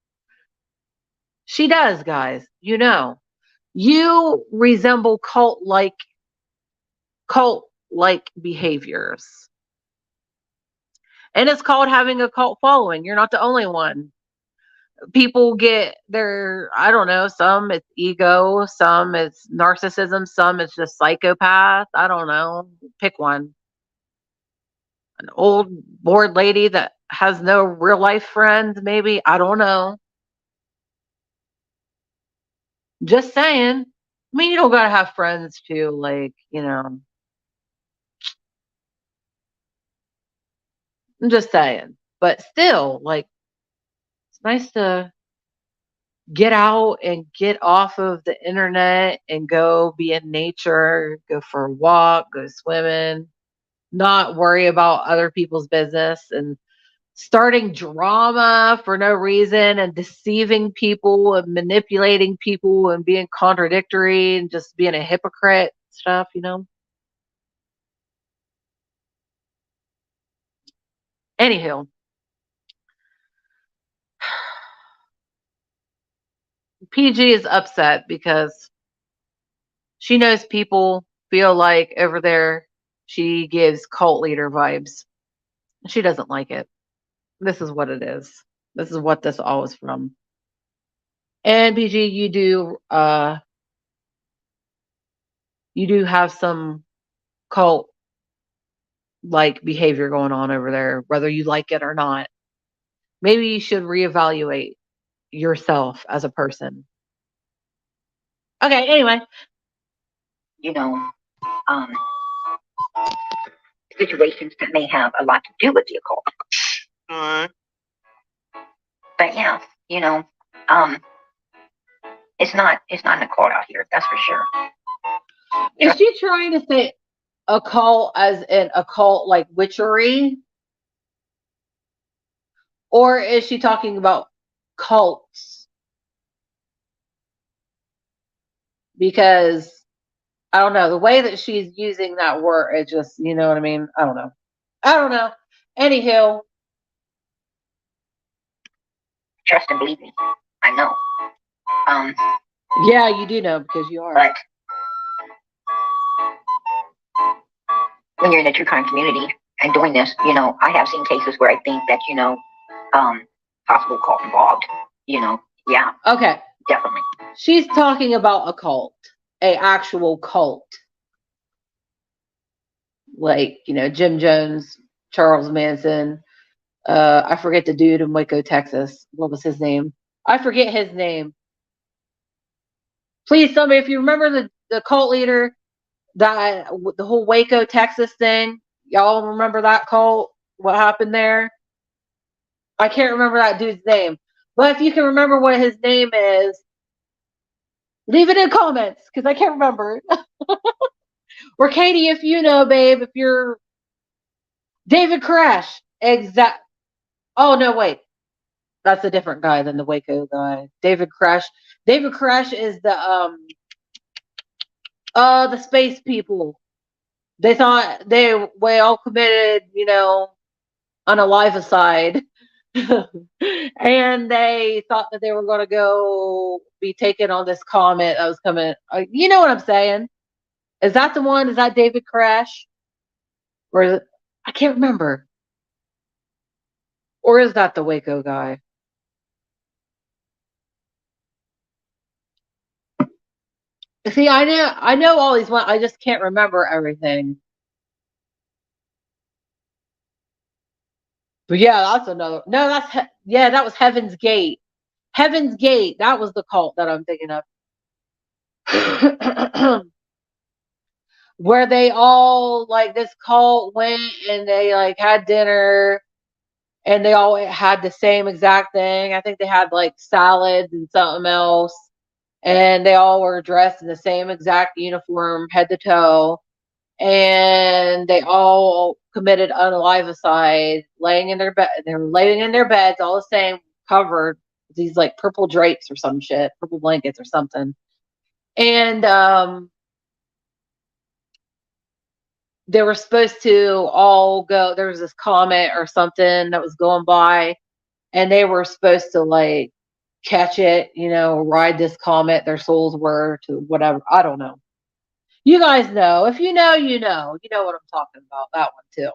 She does, guys. You resemble cult-like behaviors. And it's called having a cult following. You're not the only one. People get I don't know, some it's ego, some it's narcissism, some it's just psychopath. I don't know. Pick one. An old bored lady that has no real life friends, maybe. I don't know. Just saying. I mean, you don't gotta have friends too, I'm just saying. But still, it's nice to get out and get off of the internet and go be in nature, go for a walk, go swimming, not worry about other people's business and starting drama for no reason and deceiving people and manipulating people and being contradictory and just being a hypocrite stuff, Anywho, PG is upset because she knows people feel like over there she gives cult leader vibes. She doesn't like it. This is what it is. This is what this all is from. And PG, you do have some cult like behavior going on over there, whether you like it or not. Maybe you should reevaluate yourself as a person. Okay, anyway. Situations that may have a lot to do with the occult. But yeah, it's not an occult out here, that's for sure. Is she trying to say occult as in occult like witchery? Or is she talking about cults? Because I don't know, the way that she's using that word, it just, you know what I mean? I don't know. Anywho. Trust and believe me. I know. Yeah, you do know because you are. But when you're in the true crime community and doing this, I have seen cases where I think that, possible cult involved, yeah. Okay. Definitely. She's talking about a cult, a actual cult. Like, Jim Jones, Charles Manson, I forget the dude in Waco, Texas. What was his name? I forget his name. Please tell me if you remember the cult leader, that the whole Waco, Texas thing. Y'all remember that cult? What happened there? I can't remember that dude's name. But if you can remember what his name is, leave it in comments because I can't remember. Or Katie, if you know, babe, if you're David Koresh. Exact. Oh no, wait. That's a different guy than the Waco guy. David Koresh. David Koresh is the space people. They thought they all committed, unalivicide. And they thought that they were going to go be taken on this comet that was coming. You know what I'm saying? Is that the one? Is that David Koresh? Or is it, I can't remember. Or is that the Waco guy? See, I know all these ones. I just can't remember everything. But yeah, that's another. No, yeah, that was Heaven's Gate. Heaven's Gate. That was the cult that I'm thinking of. Where they all like this cult went and they like had dinner and they all had the same exact thing. I think they had like salads and something else. And they all were dressed in the same exact uniform, head to toe. And they all committed unalivicide, laying in their bed. They were laying in their beds, all the same, covered these like purple drapes or some shit, purple blankets or something. And they were supposed to all go. There was this comet or something that was going by, and they were supposed to like catch it, ride this comet. Their souls were to whatever. I don't know. You guys know. If you know, you know. You know what I'm talking about. That one too.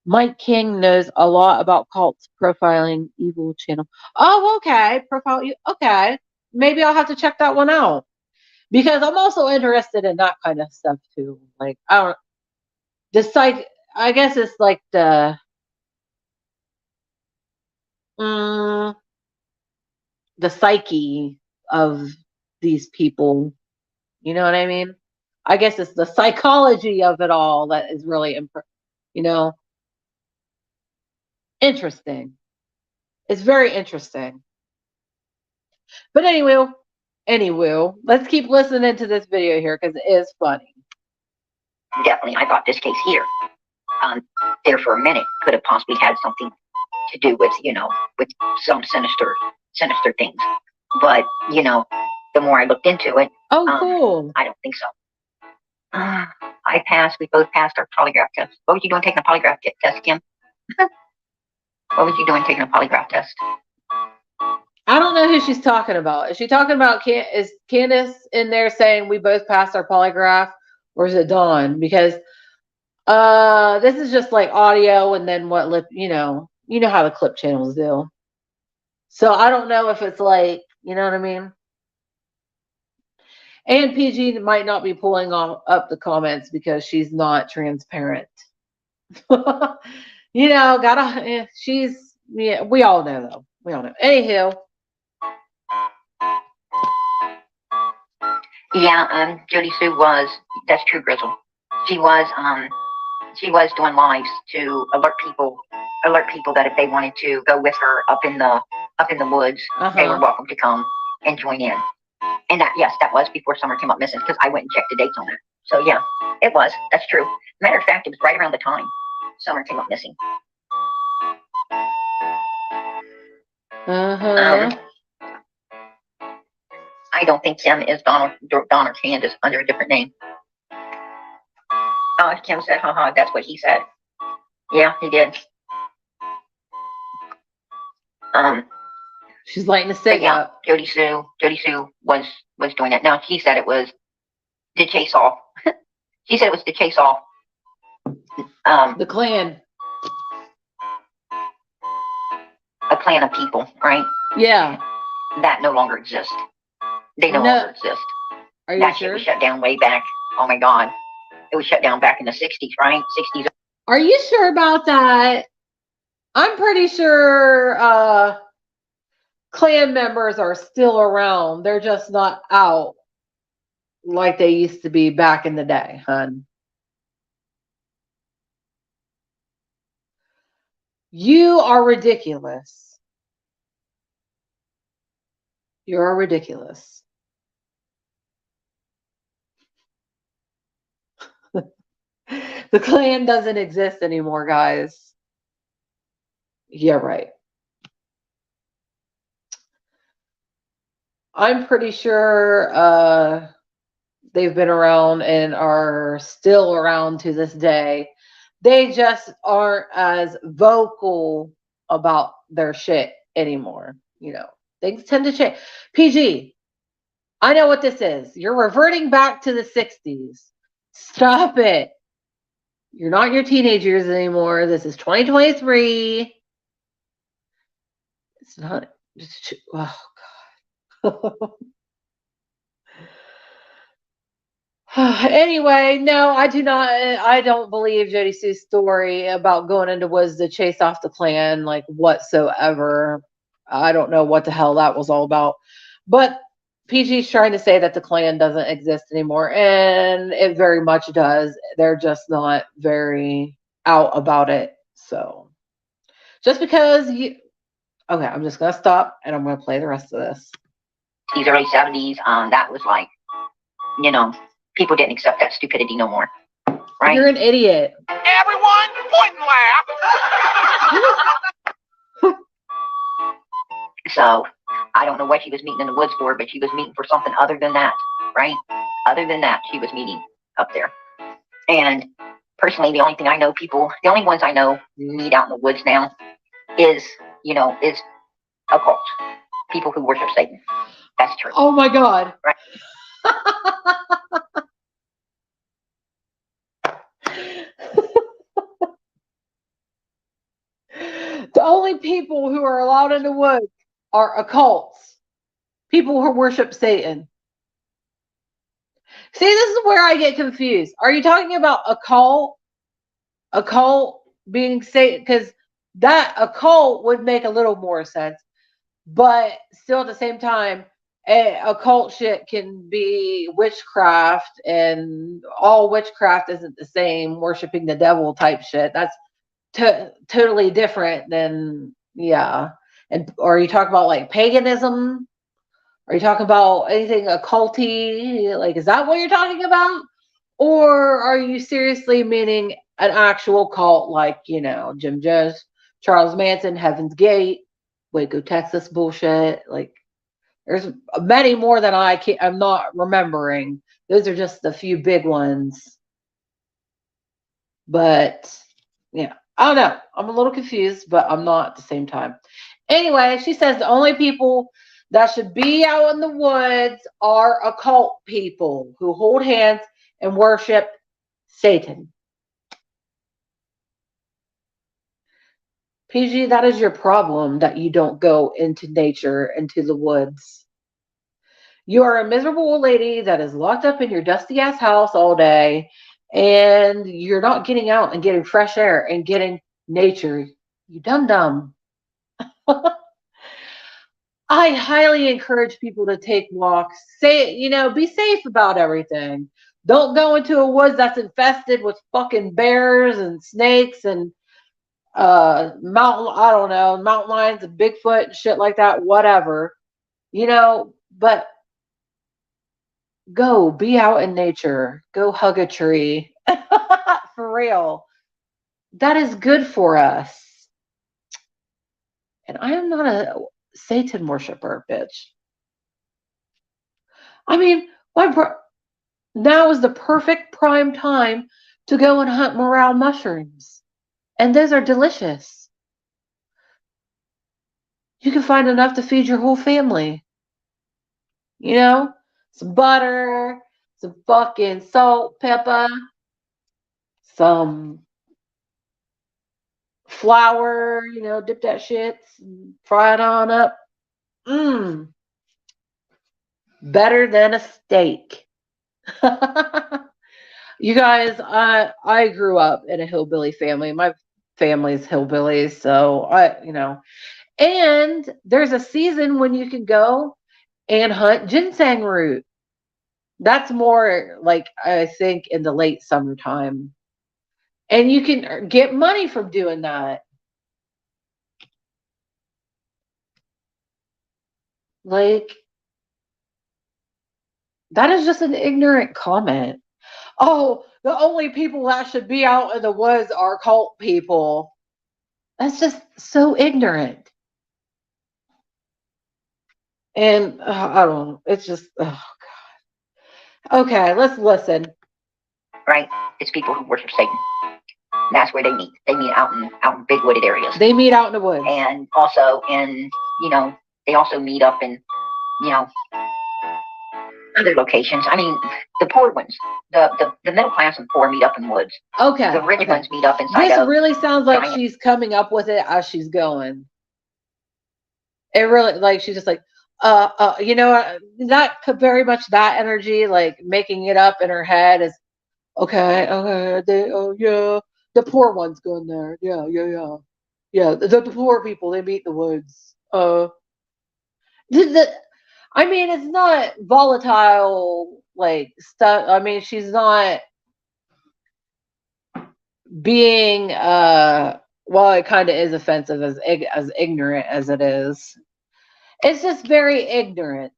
Mike King knows a lot about cults, profiling, evil channel. Oh, okay. Profile you. Okay. Maybe I'll have to check that one out because I'm also interested in that kind of stuff too. Like, I don't, the psych, I guess it's like mm, the psyche of these people. You know what I mean? I guess it's the psychology of it all that is really, you know, interesting. It's very interesting. But anyway, let's keep listening to this video here because it is funny. Definitely, I thought this case here, there for a minute, could have possibly had something to do with, with some sinister things. But, the more I looked into it, Cool. I don't think so. I passed. We both passed our polygraph test. What were you doing taking a polygraph test, Kim? What was you doing taking a polygraph test? I don't know who she's talking about. Is she talking about is Candace in there saying we both passed our polygraph, or is it Dawn? Because this is just like audio and then what lip, you know how the clip channels do. So I don't know if it's like, you know what I mean? And PG might not be pulling up the comments because she's not transparent. She's, yeah, we all know though. We all know. Anywho. Yeah, Jody Sue that's true, Grizzle. She was doing lives to alert people that if they wanted to go with her up in the woods, they were welcome to come and join in. And that was before Summer came up missing, because I went and checked the dates on that. So yeah, it was. That's true. Matter of fact, it was right around the time Summer came up missing. I don't think Kim is Dawn or Candace under a different name. Oh, Kim said, haha, that's what he said. Yeah, he did. She's lighting the cig up. Jody Sue was doing that. Now, she said it was to chase off. She said it was to chase off the clan. A clan of people, right? Yeah. That no longer exists. They no longer exist. Are you that sure? Shit was shut down way back. Oh my God. It was shut down back in the 60s, right? 60s. Are you sure about that? I'm pretty sure clan members are still around. They're just not out like they used to be back in the day, hun. You are ridiculous. You're ridiculous. The clan doesn't exist anymore, guys. Yeah, right. I'm pretty sure they've been around and are still around to this day. They just aren't as vocal about their shit anymore. Things tend to change. PG, I know what this is. You're reverting back to the 60s. Stop it. You're not in your teenage years anymore. This is 2023. It's not. Oh, God. Anyway, no, I do not. I don't believe Jody Sue's story about going into woods to chase off the clan, like whatsoever. I don't know what the hell that was all about. But PG's trying to say that the clan doesn't exist anymore, and it very much does. They're just not very out about it. So just because you. Okay, I'm just going to stop and I'm going to play the rest of this. These early 70s, that was like, people didn't accept that stupidity no more. Right? You're an idiot. Everyone, point and laugh. So I don't know what she was meeting in the woods for, but she was meeting for something other than that, right? Other than that, she was meeting up there. And personally, the only ones I know meet out in the woods now is occult. People who worship Satan. That's true. Oh my God. Right. The only people who are allowed in the woods are occults. People who worship Satan. See, this is where I get confused. Are you talking about occult? Occult being Satan? Because that occult would make a little more sense. But still at the same time, occult shit can be witchcraft, and all witchcraft isn't the same. Worshiping the devil type shit. That's totally different than, yeah. And or you talk about like paganism? Are you talking about anything occulty? Like, is that what you're talking about? Or are you seriously meaning an actual cult like, Jim Jones, Charles Manson, Heaven's Gate, Waco, Texas bullshit? Like, there's many more than I'm not remembering. Those are just a few big ones. But, yeah, I don't know. I'm a little confused, but I'm not at the same time. Anyway, she says the only people that should be out in the woods are occult people who hold hands and worship Satan. PG, that is your problem, that you don't go into nature, into the woods. You are a miserable old lady that is locked up in your dusty ass house all day, and you're not getting out and getting fresh air and getting nature. You dum-dum. I highly encourage people to take walks. Be safe about everything. Don't go into a woods that's infested with fucking bears and snakes and mountain lions and Bigfoot and shit like that, whatever. But go be out in nature. Go hug a tree. For real. That is good for us. And I am not a Satan worshiper, bitch. I mean, now is the perfect prime time to go and hunt morel mushrooms. And those are delicious. You can find enough to feed your whole family. Some butter, some fucking salt, pepper, some flour, dip that shit, fry it on up. Better than a steak. You guys, I grew up in a hillbilly family. My family's hillbillies, so and there's a season when you can go and hunt ginseng root. That's more like, I think, in the late summertime. And you can get money from doing that. Like, that is just an ignorant comment. Oh, the only people that should be out in the woods are cult people. That's just so ignorant. And I don't know. It's just, oh God. Okay, let's listen. Right? It's people who worship Satan. That's where they meet. They meet out in big wooded areas. They meet out in the woods. And also they also meet up in, other locations. I mean, the poor ones, the middle class and poor meet up in woods. Okay. The rich ones meet up inside. This really sounds like she's coming up with it as she's going. It really, like, she's just like, not very much that energy, like making it up in her head is okay. The poor ones going there. Yeah. The poor people, they meet in the woods. I mean, it's not volatile like stuff. I mean, she's not being well, it kind of is offensive as ignorant as it is. It's just very ignorant.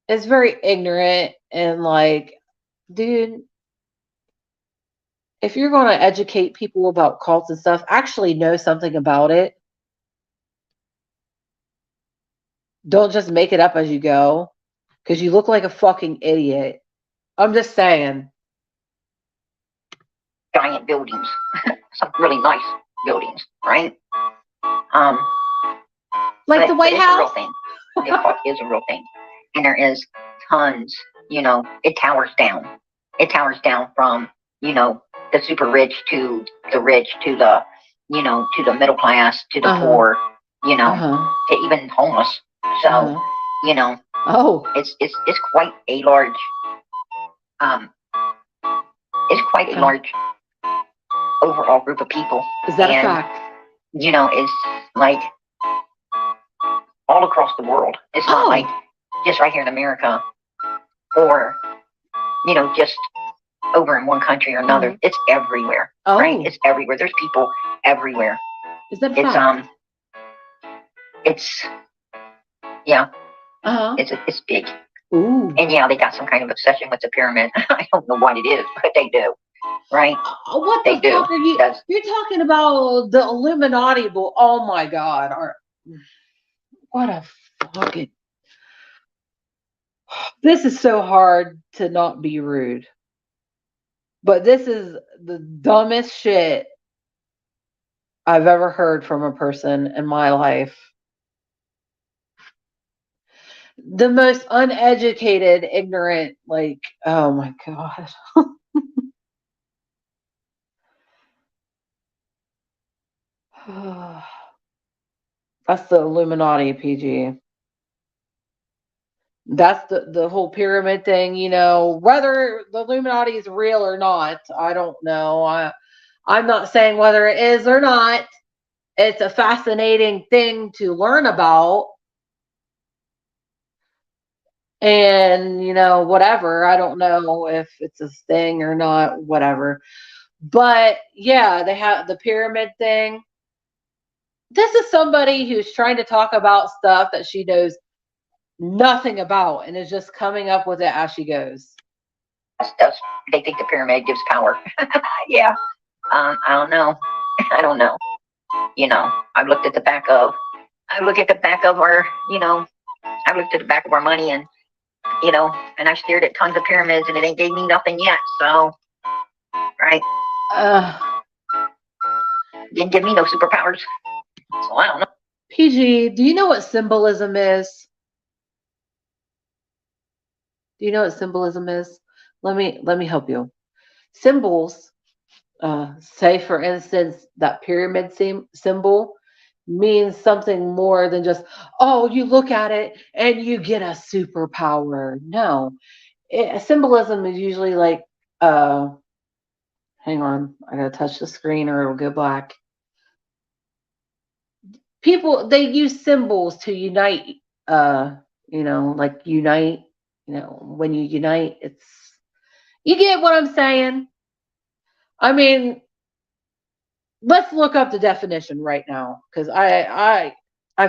It's very ignorant and like, dude, if you're going to educate people about cults and stuff, actually know something about it. Don't just make it up as you go, because you look like a fucking idiot. I'm just saying. Giant buildings, some really nice buildings, right? Like the White House. A real thing. It is a real thing, and there is tons. It towers down. It towers down from the super rich to the rich to the to the middle class to the poor. To even homeless. So it's quite a large large overall group of people. Is that a fact? It's like all across the world. It's not like just right here in America or just over in one country or another. It's everywhere. Right? It's everywhere. There's people everywhere. Is that a fact? It's it's big. Ooh. And they got some kind of obsession with the pyramid. I don't know what it is, but they do. Right? What the fuck are you? You're talking about the Illuminati, but oh my God. What a fucking. This is so hard to not be rude. But this is the dumbest shit I've ever heard from a person in my life. The most uneducated, ignorant, like, oh my God. That's the Illuminati, PG. That's the whole pyramid thing, whether the Illuminati is real or not, I don't know. I'm not saying whether it is or not. It's a fascinating thing to learn about. And, whatever. I don't know if it's a thing or not, whatever. But yeah, they have the pyramid thing. This is somebody who's trying to talk about stuff that she knows nothing about and is just coming up with it as she goes. They think the pyramid gives power. Yeah. I don't know. I don't know. I looked at the back of our, I looked at the back of our money and, and I stared at tons of pyramids and it ain't gave me nothing yet. So, right. Didn't give me no superpowers. So I don't know. PG, do you know what symbolism is? Do you know what symbolism is? Let me help you. Symbols, say for instance, that pyramid symbol means something more than just, you look at it and you get a superpower. No, symbolism is usually like, hang on, I gotta touch the screen or it'll go black. People, they use symbols to unite, like unite, when you unite, you get what I'm saying? I mean, let's look up the definition right now, because I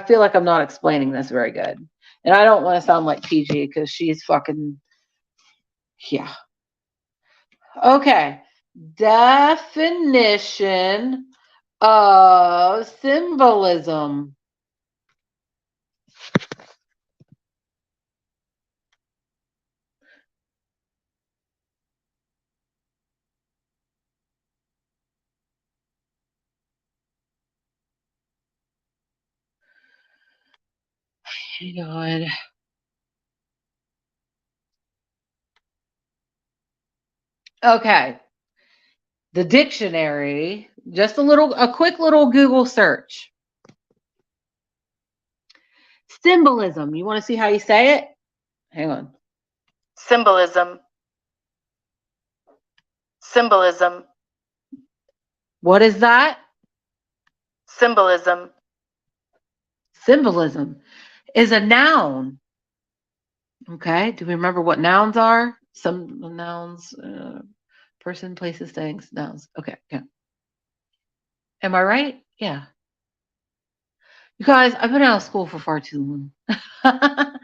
feel like I'm not explaining this very good. And I don't want to sound like PG because she's fucking, yeah. Okay. Definition of symbolism. Hang on. Okay. The dictionary, just a quick little Google search. Symbolism. You want to see how you say it? Hang on. Symbolism. Symbolism. What is that? Symbolism. Symbolism is a noun. Okay. Do we remember what nouns are? Some nouns, person, places, things, nouns. Okay. Yeah. Am I right? Yeah. You guys, I've been out of school for far too long.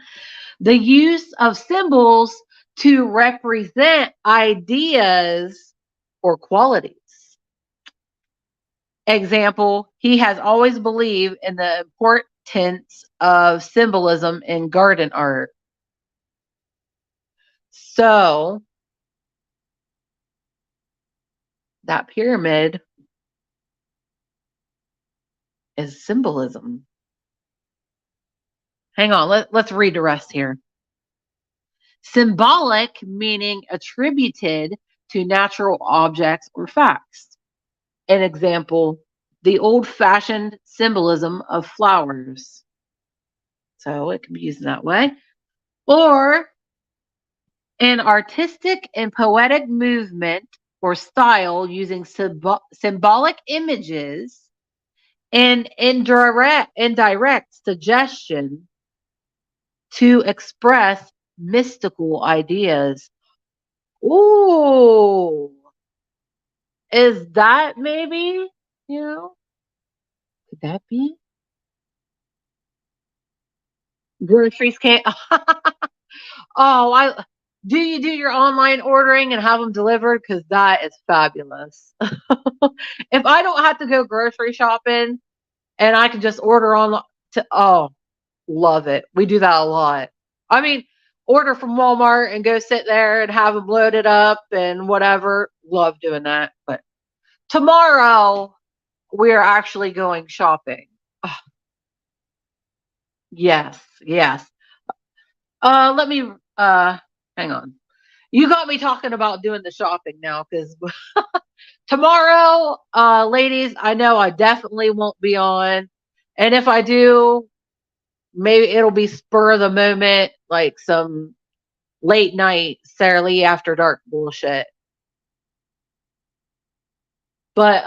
The use of symbols to represent ideas or qualities. Example, he has always believed in the importance of symbolism in garden art. So, that pyramid is symbolism. Hang on, let's read the rest here. Symbolic, meaning attributed to natural objects or facts. An example, the old-fashioned symbolism of flowers. So it can be used that way. Or an artistic and poetic movement or style using symbolic images and indirect suggestion to express mystical ideas. Ooh, is that maybe, could that be? Groceries can't. Oh, do you do your online ordering and have them delivered? Because that is fabulous. If I don't have to go grocery shopping and I can just order on love it. We do that a lot. I mean, order from Walmart and go sit there and have them loaded up and whatever. Love doing that. But tomorrow we are actually going shopping. Oh, yes, yes. Let me hang on. You got me talking about doing the shopping now because tomorrow, ladies, I know I definitely won't be on. And if I do, maybe it'll be spur of the moment, like some late night Sarah Lee after dark bullshit. But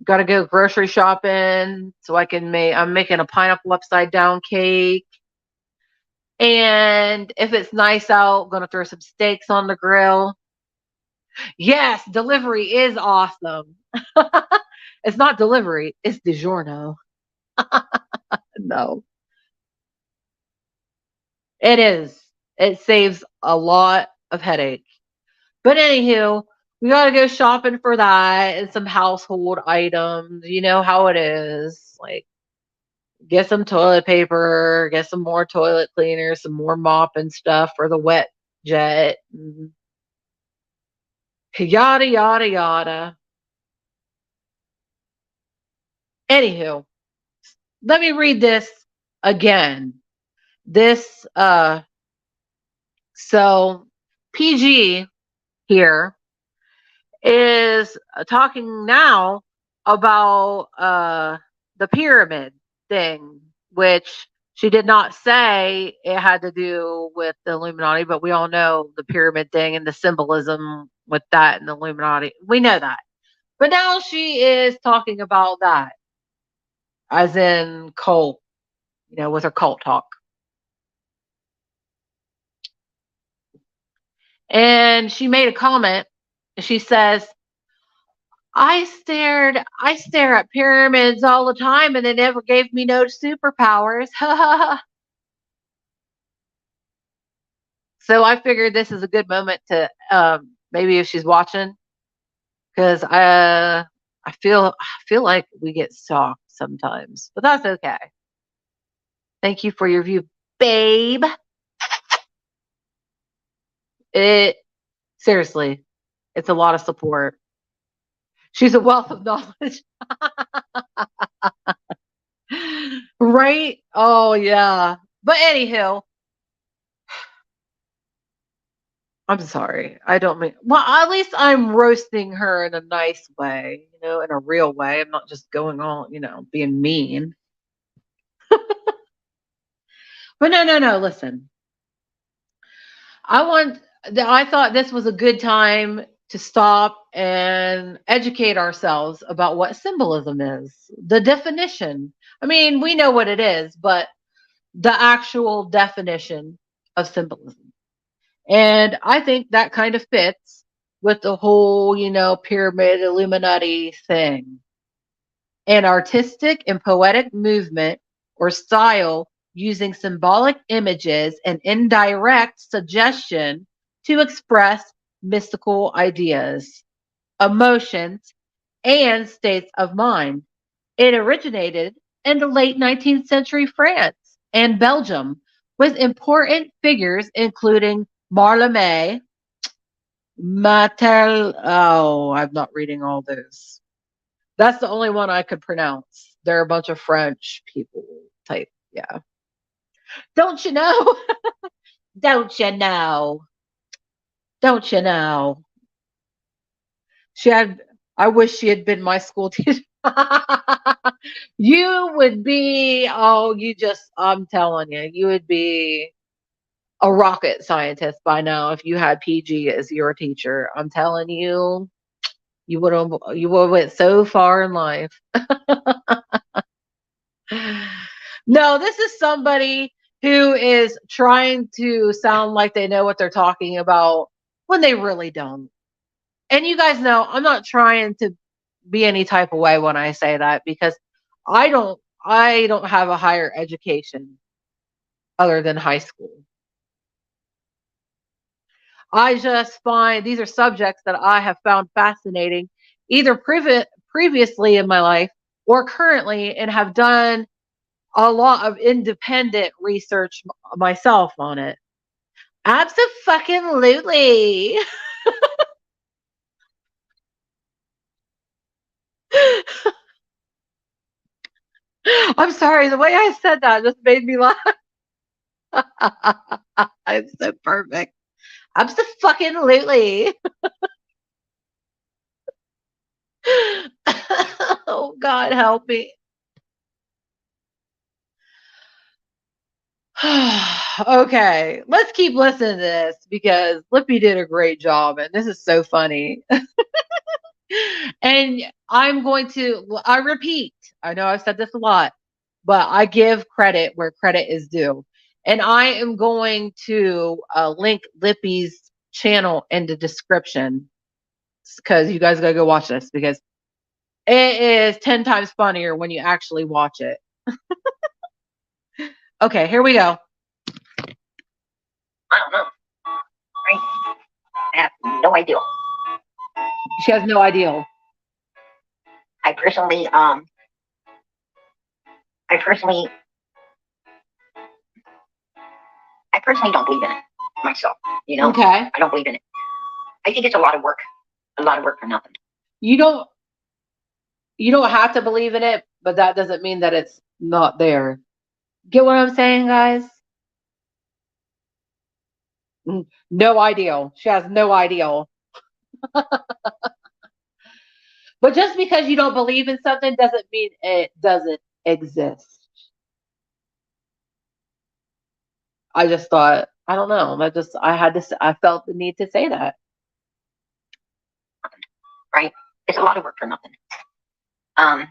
gotta go grocery shopping so I can I'm making a pineapple upside down cake. And if it's nice out, gonna throw some steaks on the grill. Yes, delivery is awesome. It's not delivery, it's DiGiorno. No. It is. It saves a lot of headache. But anywho, we gotta go shopping for that and some household items. You know how it is. Like get some toilet paper, get some more toilet cleaner, some more mop and stuff for the wet jet. Yada yada yada. Anywho, let me read this again. This so PG here is talking now about the pyramid thing, which she did not say it had to do with the Illuminati, but we all know the pyramid thing and the symbolism with that and the Illuminati. We know that. But now she is talking about that as in cult, with her cult talk. And she made a comment. She says, I stare at pyramids all the time and they never gave me no superpowers. So I figured this is a good moment to maybe if she's watching, because I feel like we get stalked sometimes, but that's okay. Thank you for your view, babe. It seriously, it's a lot of support. She's a wealth of knowledge. Right? Oh yeah. But anywho, I'm sorry. I don't mean well, at least I'm roasting her in a nice way, in a real way. I'm not just going on, being mean. But no, listen. I thought this was a good time to stop and educate ourselves about what symbolism is. The definition. I mean, we know what it is, but the actual definition of symbolism. And I think that kind of fits with the whole, pyramid Illuminati thing. An artistic and poetic movement or style using symbolic images and indirect suggestion to express mystical ideas, emotions, and states of mind. It originated in the late 19th century France and Belgium with important figures including Marleme, Matel. Oh, I'm not reading all those. That's the only one I could pronounce. They're a bunch of French people type. Yeah. Don't you know? Don't you know? Don't you know? I wish she had been my school teacher. You would be, I'm telling you, you would be a rocket scientist by now if you had PG as your teacher. I'm telling you, you would have went so far in life. No, this is somebody who is trying to sound like they know what they're talking about when they really don't. And you guys know I'm not trying to be any type of way when I say that because I don't have a higher education other than high school. I just find these are subjects that I have found fascinating either previously in my life or currently and have done a lot of independent research myself on it. Absolutely. I'm sorry, the way I said that just made me laugh. It's so perfect. Absolutely. Oh God, help me. Okay, let's keep listening to this because Lippy did a great job and this is so funny. And I repeat, I know I've said this a lot, but I give credit where credit is due. And I am going to link Lippy's channel in the description because you guys gotta go watch this because it is 10 times funnier when you actually watch it. Okay, here we go. I don't know. Right? I have no idea. She has no idea. I personally, I personally, I personally don't believe in it myself. Okay. I don't believe in it. I think it's a lot of work for nothing. You don't have to believe in it, but that doesn't mean that it's not there. Get what I'm saying, guys? No idea. She has no idea. But just because you don't believe in something doesn't mean it doesn't exist. I just thought, I don't know. I felt the need to say that. Right? It's a lot of work for nothing. How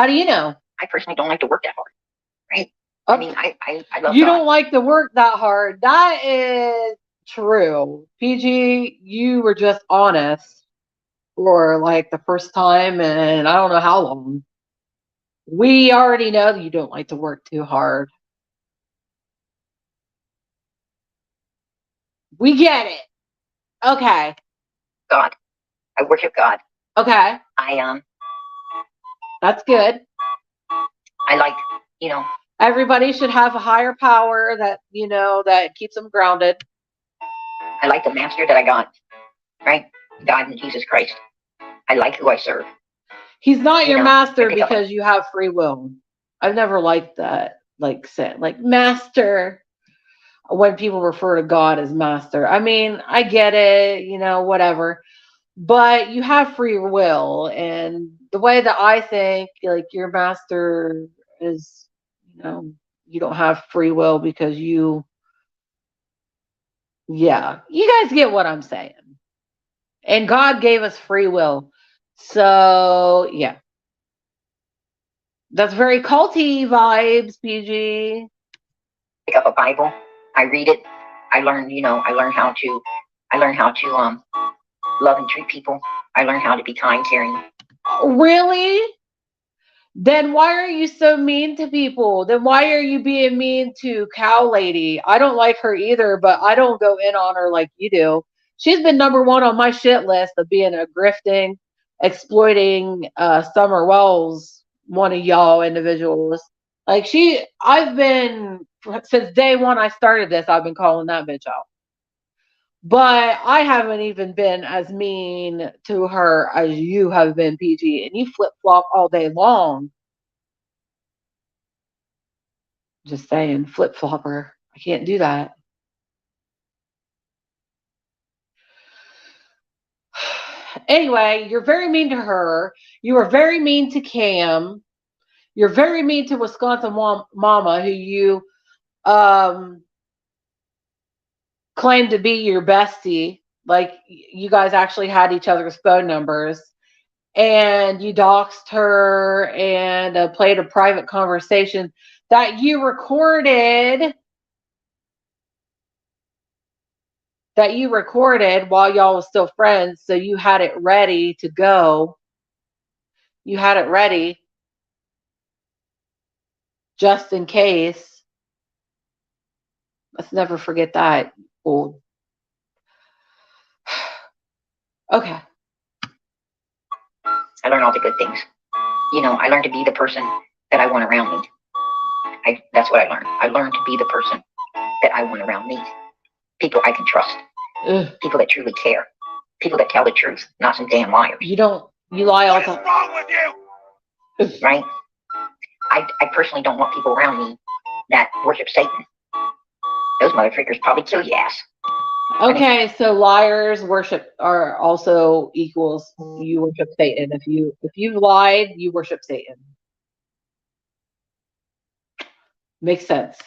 do you know? I personally don't like to work that hard. Right? I mean, I love You God. don't like to work that hard. That is true. PG, you were just honest for like the first time and I don't know how long. We already know that you don't like to work too hard. We get it. Okay. God. I worship God. Okay. I That's good. I like, you know, Everybody should have a higher power that, that keeps them grounded. I like the master that I got, right? God and Jesus Christ. I like who I serve. He's not your master I pick up because you have free will. I've never liked that, like master, when people refer to God as master. I mean, I get it, whatever. But you have free will, and the way that I think, like, your master is, you don't have free will because you guys get what I'm saying. And God gave us free will. So, yeah. That's very culty vibes, PG. pick up a Bible. I read it. I learn, I learn how to love and treat people. I learn how to be kind, caring. Really? Then why are you so mean to people? Then why are you being mean to Cow Lady? I don't like her either, but I don't go in on her like you do. She's been number one on my shit list of being a grifting, exploiting Summer Wells, one of y'all individuals. Like, I've been, since day one I started this, I've been calling that bitch out. But I haven't even been as mean to her as you have been, PG, and you flip flop all day long. Just saying, flip flopper. I can't do that. Anyway, you're very mean to her. You are very mean to Cam. You're very mean to Wisconsin Mama, who you claim to be your bestie. Like, you guys actually had each other's phone numbers. And you doxed her and played a private conversation that you recorded. While y'all was still friends, so you had it ready to go. You had it ready just in case. Let's never forget that. Old. Okay. I learn all the good things. I learn to be the person that I want around me. That's what I learned. I learned to be the person that I want around me. People I can trust. Ugh. People that truly care. People that tell the truth, not some damn liars. You lie all the time. What's wrong with you? Right? I personally don't want people around me that worship Satan. Those motherfuckers probably kill your ass. Okay, so liars are also equals you worship Satan. If you've lied, you worship Satan. Makes sense.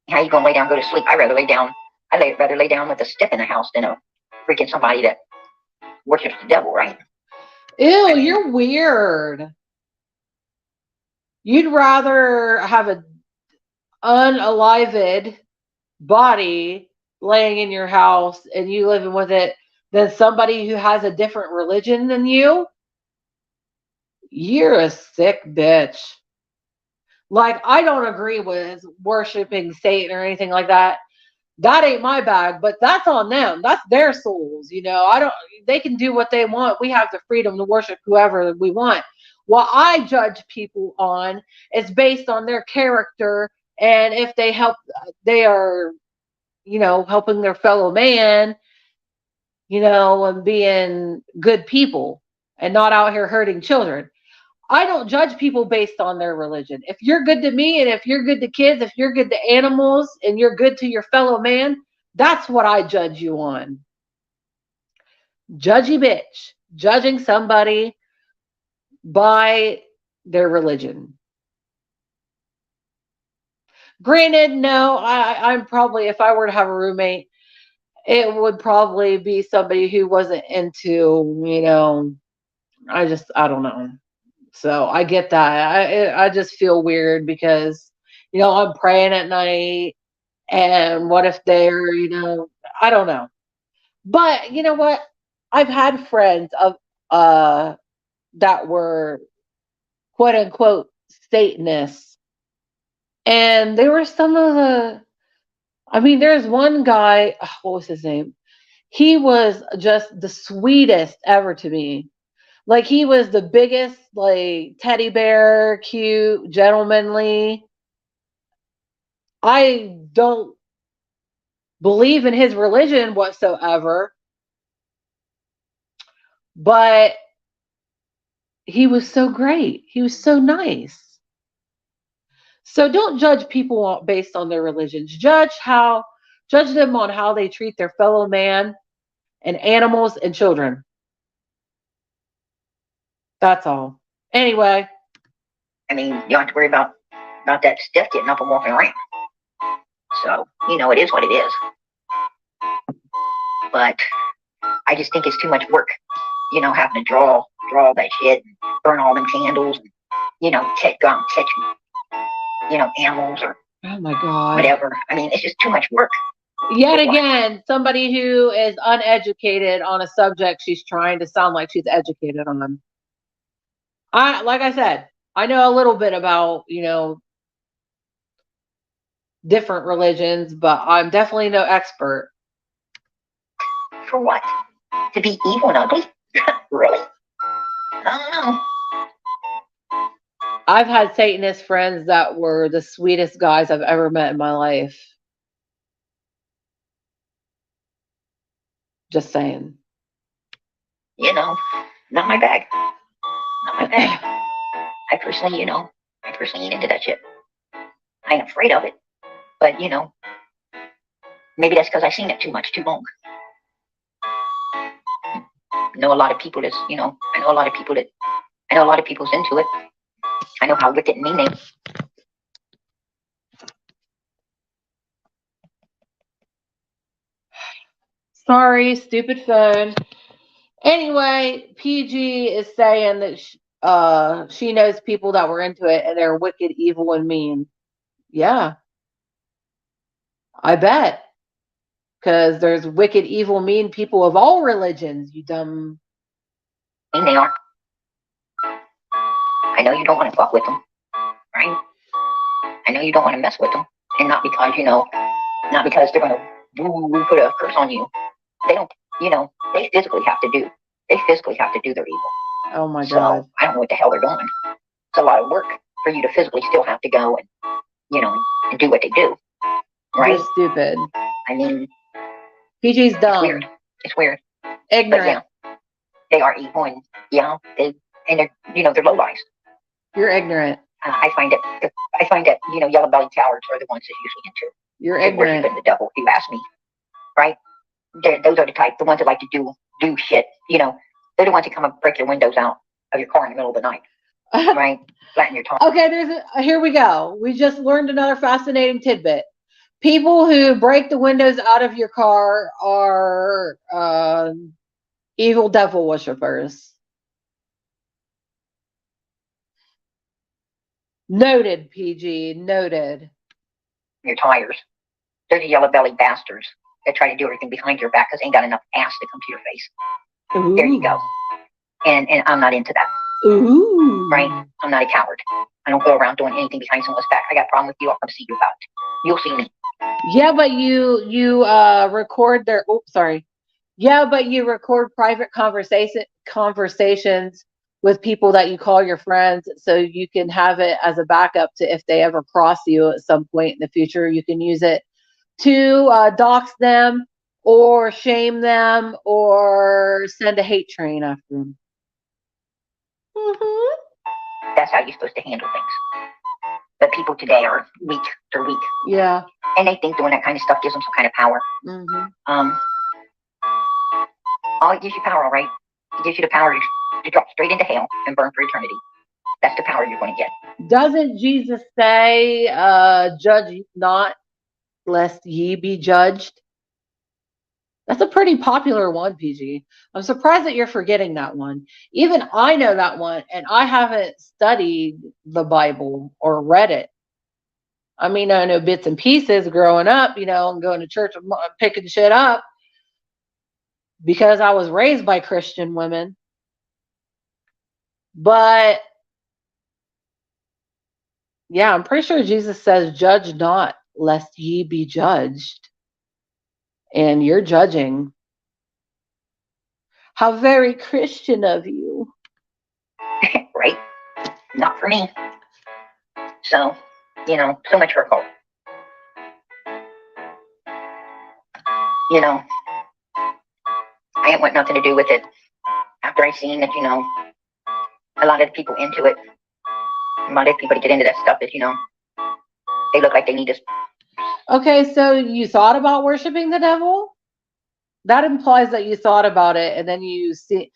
How you gonna lay down, go to sleep? I'd rather lay down with a stick in the house than a freaking somebody that worships the devil, right? Ew, you're weird. You'd rather have an unalived body laying in your house and you living with it than somebody who has a different religion than you? You're a sick bitch. Like, I don't agree with worshiping Satan or anything like that. That ain't my bag, but that's on them. That's their souls, they can do what they want. We have the freedom to worship whoever we want. What I judge people on is based on their character, and if they are, helping their fellow man, and being good people and not out here hurting children. I don't judge people based on their religion. If you're good to me and if you're good to kids, if you're good to animals and you're good to your fellow man, that's what I judge you on. Judgy bitch. Judging somebody by their religion. Granted, no, I'm probably, if I were to have a roommate, it would probably be somebody who wasn't into, I don't know. So I get that. I just feel weird because, I'm praying at night, and what if they're, I don't know. But you know what? I've had friends of that were quote unquote Satanists, and they were some of the. I mean, there's one guy. What was his name? He was just the sweetest ever to me. Like he was the biggest, like teddy bear, cute, gentlemanly. I don't believe in his religion whatsoever, but he was so great. He was so nice. So don't judge people based on their religions. Judge them on how they treat their fellow man and animals and children. That's all. Anyway, I mean, you don't have to worry about that stiff getting up and walking around. So, it is what it is. But I just think it's too much work, having to draw all that shit and burn all them candles and, catch animals or oh my God. whatever. I mean, it's just too much work. Yet again, somebody who is uneducated on a subject she's trying to sound like she's educated on. Like I said, I know a little bit about, different religions, but I'm definitely no expert. For what? To be evil and ugly? Really? I don't know. I've had Satanist friends that were the sweetest guys I've ever met in my life. Just saying. Not my bag. Not my bag. I personally ain't into that shit. I ain't afraid of it. But, maybe that's because I've seen it too much, too long. I know a lot of people that's, I know a lot of people's into it. I know how wicked and mean they. Sorry, stupid phone. Anyway, PG is saying that she knows people that were into it and they're wicked, evil, and mean. Yeah, I bet. Because there's wicked, evil, mean people of all religions, you dumb. Mean they are. I know you don't want to fuck with them, right? I know you don't want to mess with them. And not because, not because they're going to put a curse on you. They don't, they physically have to do their evil. Oh my God. So I don't know what the hell they're doing. It's a lot of work for you to physically still have to go and, and do what they do. Right? You're stupid. I mean, PG's dumb. It's weird. Ignorant. But yeah, they are evil and, they're, they're low lives. You're ignorant. I find that, yellow bellied cowards are the ones that's usually into. You're ignorant. Worshiping the devil, if you ask me. Right? Those are the ones that like to do shit. They're the ones that come and break your windows out of your car in the middle of the night. Right? Flatten your tire. Okay, here we go. We just learned another fascinating tidbit. People who break the windows out of your car are evil devil worshippers. Noted, PG. Noted. Your tires. They're the yellow bellied bastards that try to do everything behind your back because they ain't got enough ass to come to your face. Ooh. There you go. And I'm not into that. Ooh. Right? I'm not a coward. I don't go around doing anything behind someone's back. I got a problem with you. I'll come see you about it. You'll see me. Yeah, but you record their. Oops, sorry. Yeah, but you record private conversations with people that you call your friends, so you can have it as a backup to if they ever cross you at some point in the future. You can use it to dox them or shame them or send a hate train after them. Mm-hmm. That's how you're supposed to handle things. But people today are weak. They're weak. Yeah. And they think doing that kind of stuff gives them some kind of power. Mm-hmm. It gives you power, all right? It gives you the power to drop straight into hell and burn for eternity. That's the power you're going to get. Doesn't Jesus say, judge not, lest ye be judged? That's a pretty popular one, PG. I'm surprised that you're forgetting that one. Even I know that one, and I haven't studied the Bible or read it. I mean, I know bits and pieces growing up, and going to church and picking shit up because I was raised by Christian women. But yeah, I'm pretty sure Jesus says, judge not, lest ye be judged. And you're judging. How very Christian of you. Right? Not for me. So, so much for a cult. I didn't want nothing to do with it. After I seen that, a lot of the people into it, a lot of people that get into that stuff that, they look like they need to. Okay, so you thought about worshiping the devil? That implies that you thought about it, and then you see.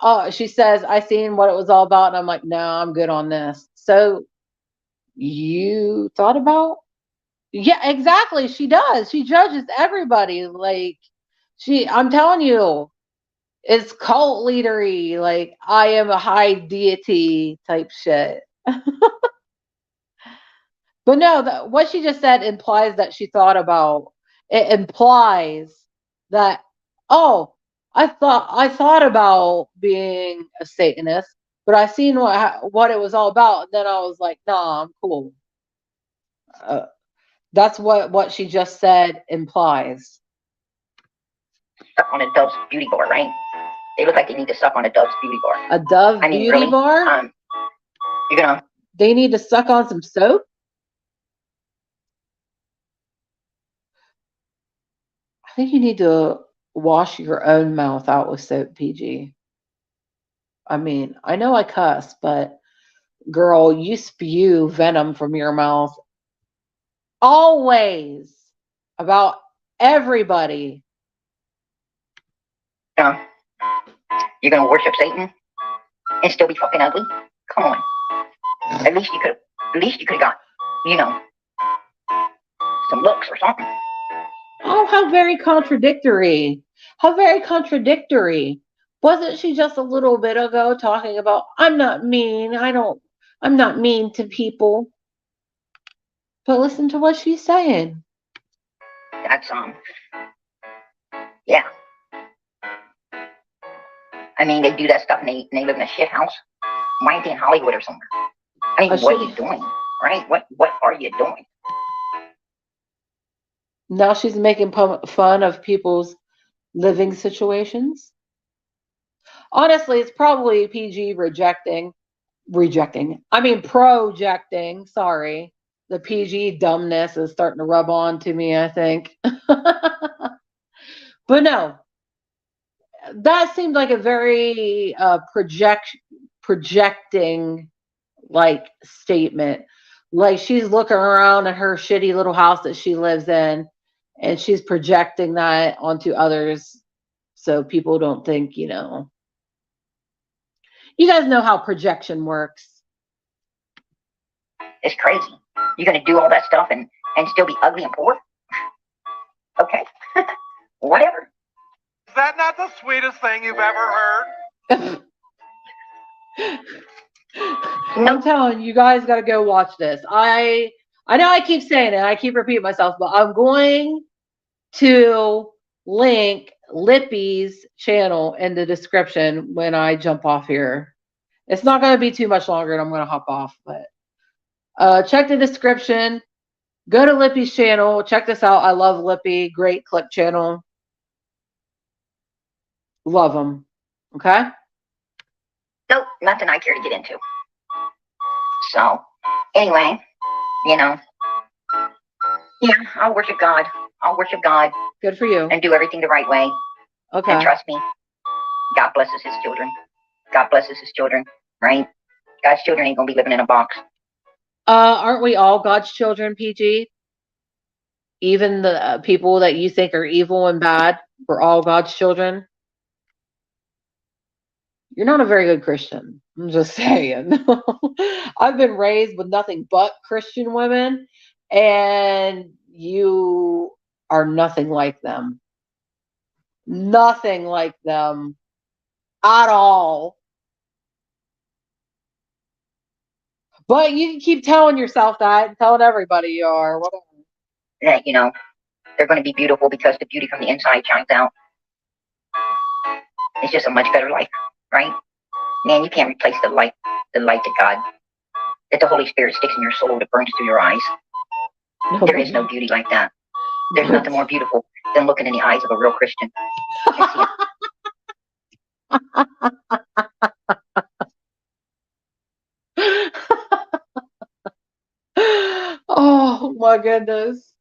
Oh, she says, I seen what it was all about, and I'm like, no, I'm good on this. So you thought about? Yeah, exactly. She does. She judges everybody. Like, I'm telling you, it's cult leadery. Like, I am a high deity type shit. But no, what she just said implies that she thought about it. Implies that, oh, I thought about being a Satanist, but I seen what it was all about. And then I was like, nah, I'm cool. That's what she just said implies. Stuck on a Dove's beauty bar, right? They look like they need to suck on a Dove's beauty bar. A Dove beauty really, bar? You're gonna. They need to suck on some soap? I think you need to wash your own mouth out with soap, PG. I mean, I know I cuss, but girl, you spew venom from your mouth always about everybody. You're gonna worship Satan and still be fucking ugly? Come on. At least you could have got, some looks or something. Oh, how very contradictory. How very contradictory. Wasn't she just a little bit ago talking about, I'm not mean, I'm not mean to people. But listen to what she's saying. That's, yeah. I mean, they do that stuff and they live in a shit house. Why ain't they in Hollywood or somewhere? I mean, what are you doing, right? What are you doing? Now she's making fun of people's living situations. Honestly, it's probably PG projecting. Sorry. The PG dumbness is starting to rub on to me, I think. But no, that seemed like a very projecting like statement. Like she's looking around at her shitty little house that she lives in, and she's projecting that onto others so people don't think, you guys know how projection works. It's crazy. You're gonna do all that stuff and still be ugly and poor? Okay. Whatever. Is that not the sweetest thing you've ever heard? I'm telling you, guys got to go watch this. I know I keep saying it, I keep repeating myself, but I'm going to link Lippy's channel in the description when I jump off here. It's not going to be too much longer and I'm going to hop off, but check the description. Go to Lippy's channel. Check this out. I love Lippy. Great clip channel. Love them. Okay? Nope, nothing I care to get into. So, anyway, yeah, I'll worship God. Good for you. And do everything the right way. Okay. And trust me, God blesses his children, right? God's children ain't gonna be living in a box. Aren't we all God's children, PG? Even the people that you think are evil and bad, we're all God's children. You're not a very good Christian. I'm just saying. I've been raised with nothing but Christian women, and you are nothing like them. Nothing like them at all. But you can keep telling yourself that and telling everybody you are. Whatever. That, they're going to be beautiful because the beauty from the inside shines out. It's just a much better life, right? Man, you can't replace the light that God, that the Holy Spirit sticks in your soul that burns through your eyes. No. There is no beauty like that. There's nothing more beautiful than looking in the eyes of a real Christian. Oh my goodness.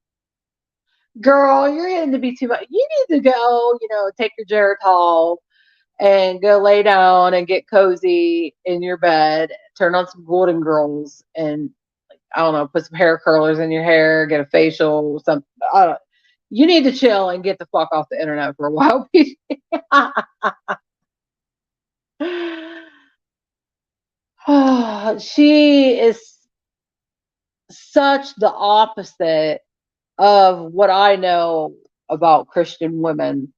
Girl, you're getting to be too much. You need to go, take your Geritol and go lay down and get cozy in your bed, turn on some Golden Girls, and I don't know, put some hair curlers in your hair, get a facial, something. I don't, you need to chill and get the fuck off the internet for a while. She is such the opposite of what I know about Christian women.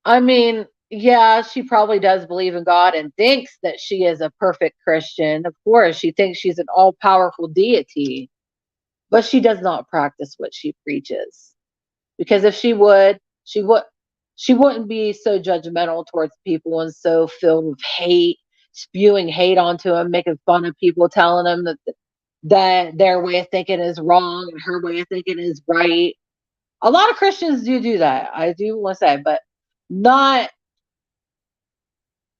I mean, yeah, she probably does believe in God and thinks that she is a perfect Christian. Of course, she thinks she's an all powerful deity, but she does not practice what she preaches. Because if she would, she wouldn't be so judgmental towards people and so filled with hate, spewing hate onto them, making fun of people, telling them that their way of thinking is wrong and her way of thinking is right. A lot of Christians do that. I do want to say, but not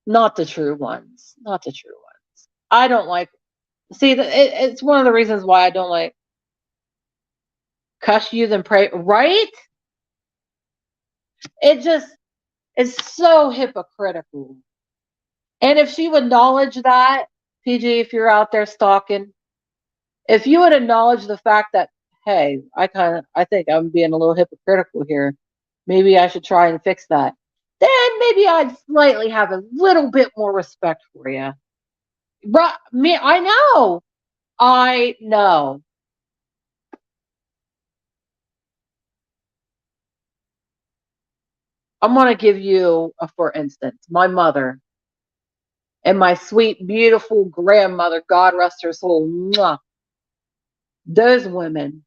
not the true ones. Not the true ones. I don't like. See, it's one of the reasons why I don't like cuss you then pray. Right? It just is so hypocritical. And if she would acknowledge that, PG, if you're out there stalking, if you would acknowledge the fact that, hey, I think I'm being a little hypocritical here. Maybe I should try and fix that. Then maybe I'd slightly have a little bit more respect for you. Me, I know. I know. I'm going to give you a for instance. My mother and my sweet, beautiful grandmother, God rest her soul, mwah, those women,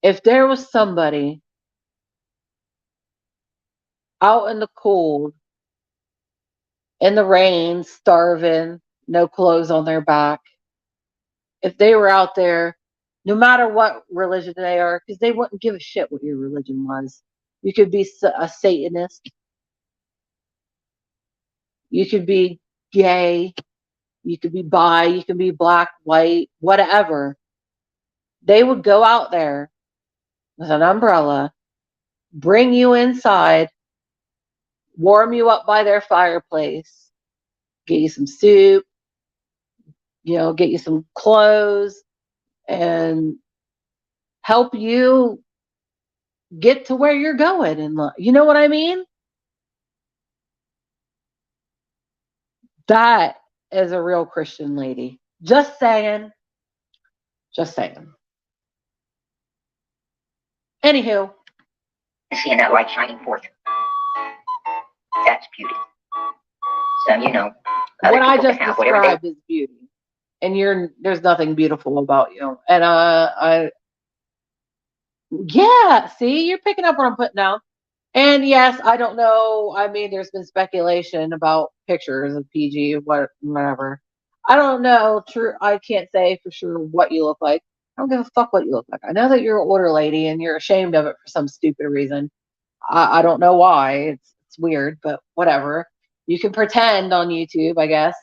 if there was somebody out in the cold, in the rain, starving, no clothes on their back, if they were out there, no matter what religion they are, because they wouldn't give a shit what your religion was. You could be a Satanist, you could be gay, you could be bi, you can be black, white, whatever. They would go out there with an umbrella, bring you inside, warm you up by their fireplace, get you some soup, get you some clothes, and help you get to where you're going. And you know what I mean? That is a real Christian lady. Just saying. Just saying. Anywho. Seeing that light shining forth. That's beauty. So, what I just described is beauty. And there's nothing beautiful about you. And yeah, see, you're picking up what I'm putting down. And yes, I don't know. I mean, there's been speculation about pictures of PG, whatever. I don't know. True, I can't say for sure what you look like. I don't give a fuck what you look like. I know that you're an older lady and you're ashamed of it for some stupid reason. I don't know why. It's weird, but whatever. You can pretend on YouTube, I guess.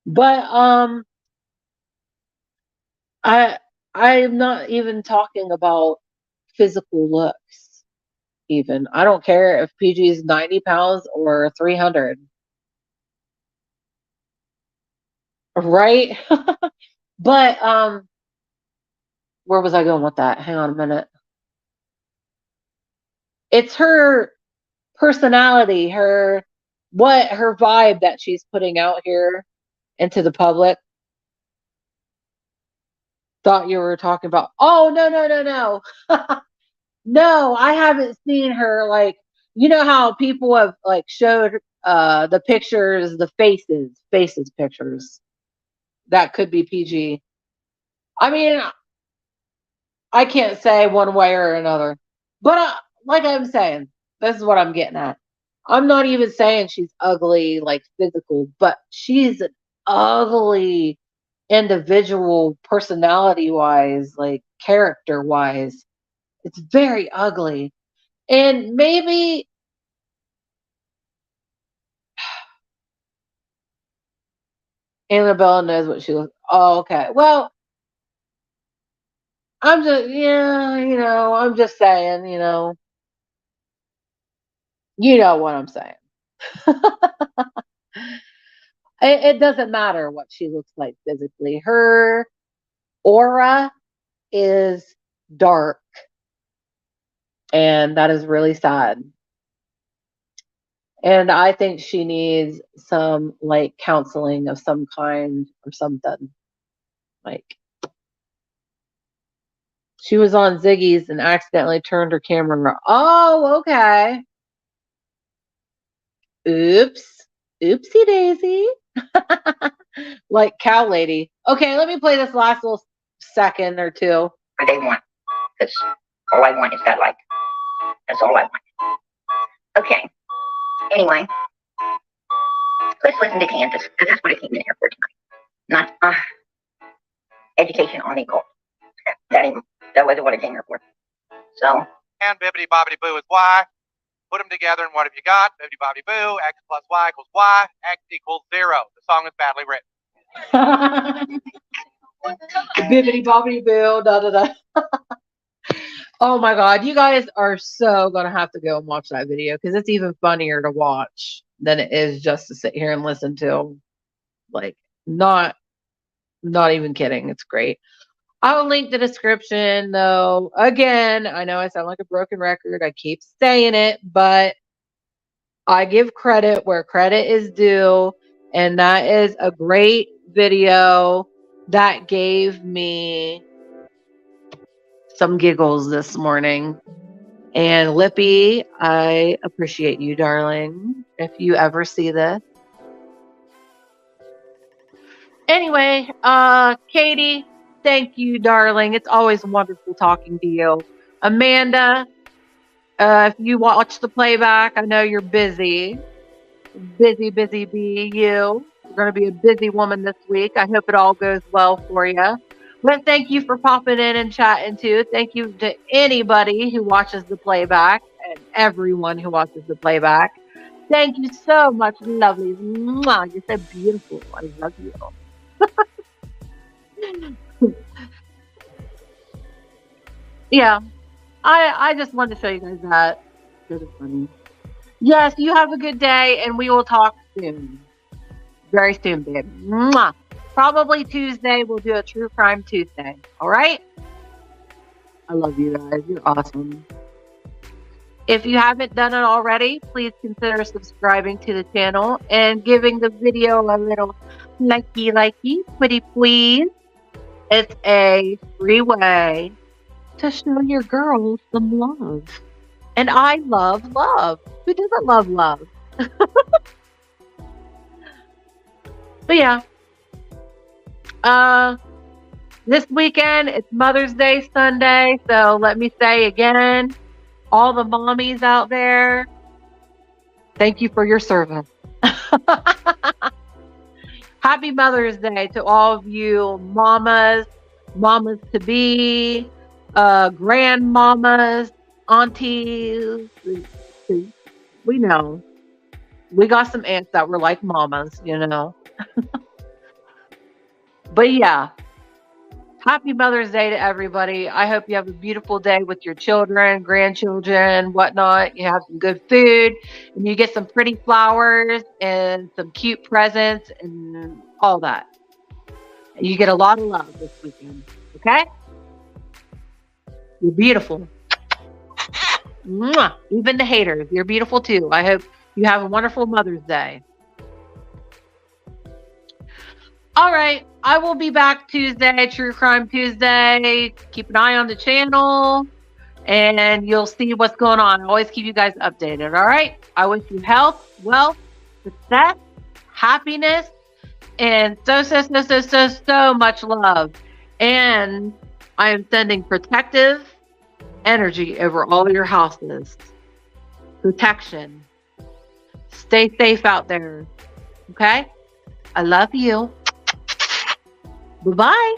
But I'm not even talking about physical looks. Even I don't care if PG is 90 pounds or 300. Right? But where was I going with that? Hang on a minute. It's her personality, her vibe that she's putting out here into the public. Thought you were talking about. Oh, no. No, I haven't seen her. Like, you know how people have like showed the pictures, the faces pictures. That could be PG. I mean, I can't say one way or another. But like I'm saying, this is what I'm getting at. I'm not even saying she's ugly, like physical, but she's an ugly individual, personality wise, like character wise. It's very ugly. And maybe Annabella knows what she looks. Oh, okay. Well, I'm just, yeah, I'm just saying, you know what I'm saying. It doesn't matter what she looks like physically. Her aura is dark, and that is really sad. And I think she needs some like counseling of some kind or something. Like she was on Ziggy's and accidentally turned her camera. Oh, okay. Oops. Oopsie daisy. Like cow lady. Okay, let me play this last little second or two. What they want. Because all I want is that like. That's all I want. Okay. Anyway. Let's listen to Kansas, because that's what I came in here for tonight. Not education on equal. That wasn't what I came here for. So. And bibbity bobbity boo is y. Put them together, and what have you got? Bibbity bobbity boo. X plus y equals y. X equals 0. The song is badly written. Bibbity bobbity boo. Da da da. Oh my God, you guys are so gonna have to go and watch that video because it's even funnier to watch than it is just to sit here and listen to. Like, not even kidding. It's great. I'll link the description though. Again, I know I sound like a broken record. I keep saying it, but I give credit where credit is due. And that is a great video that gave me some giggles this morning. And Lippy, I appreciate you, darling, if you ever see this. Anyway, Katie, thank you, darling. It's always wonderful talking to you. Amanda, if you watch the playback, I know you're busy. Busy bee, you. You're going to be a busy woman this week. I hope it all goes well for you. But thank you for popping in and chatting too. Thank you to anybody who watches the playback and everyone who watches the playback. Thank you so much, lovelies. Mwah, you're so beautiful. I love you. Yeah, I just wanted to show you guys that. It was funny. Yes, you have a good day, and we will talk soon. Very soon, babe. Mwah. Probably Tuesday. We'll do a True Crime Tuesday. All right? I love you guys. You're awesome. If you haven't done it already, please consider subscribing to the channel and giving the video a little likey, pretty please. It's a free way to show your girls some love. And I love love. Who doesn't love love? But yeah. This weekend, it's Mother's Day Sunday. So let me say again, all the mommies out there, thank you for your service. Happy Mother's Day to all of you mamas to be, grandmamas, aunties. We know. We got some aunts that were like mamas, But yeah. Happy Mother's Day to everybody. I hope you have a beautiful day with your children, grandchildren, whatnot. You have some good food and you get some pretty flowers and some cute presents and all that. And you get a lot of love this weekend. Okay? You're beautiful. Mwah. Even the haters, you're beautiful too. I hope you have a wonderful Mother's Day. All right. I will be back Tuesday, True Crime Tuesday. Keep an eye on the channel and you'll see what's going on. I always keep you guys updated. All right. I wish you health, wealth, success, happiness, and so much love. And I am sending protective energy over all your houses. Protection. Stay safe out there. Okay? I love you. Bye-bye.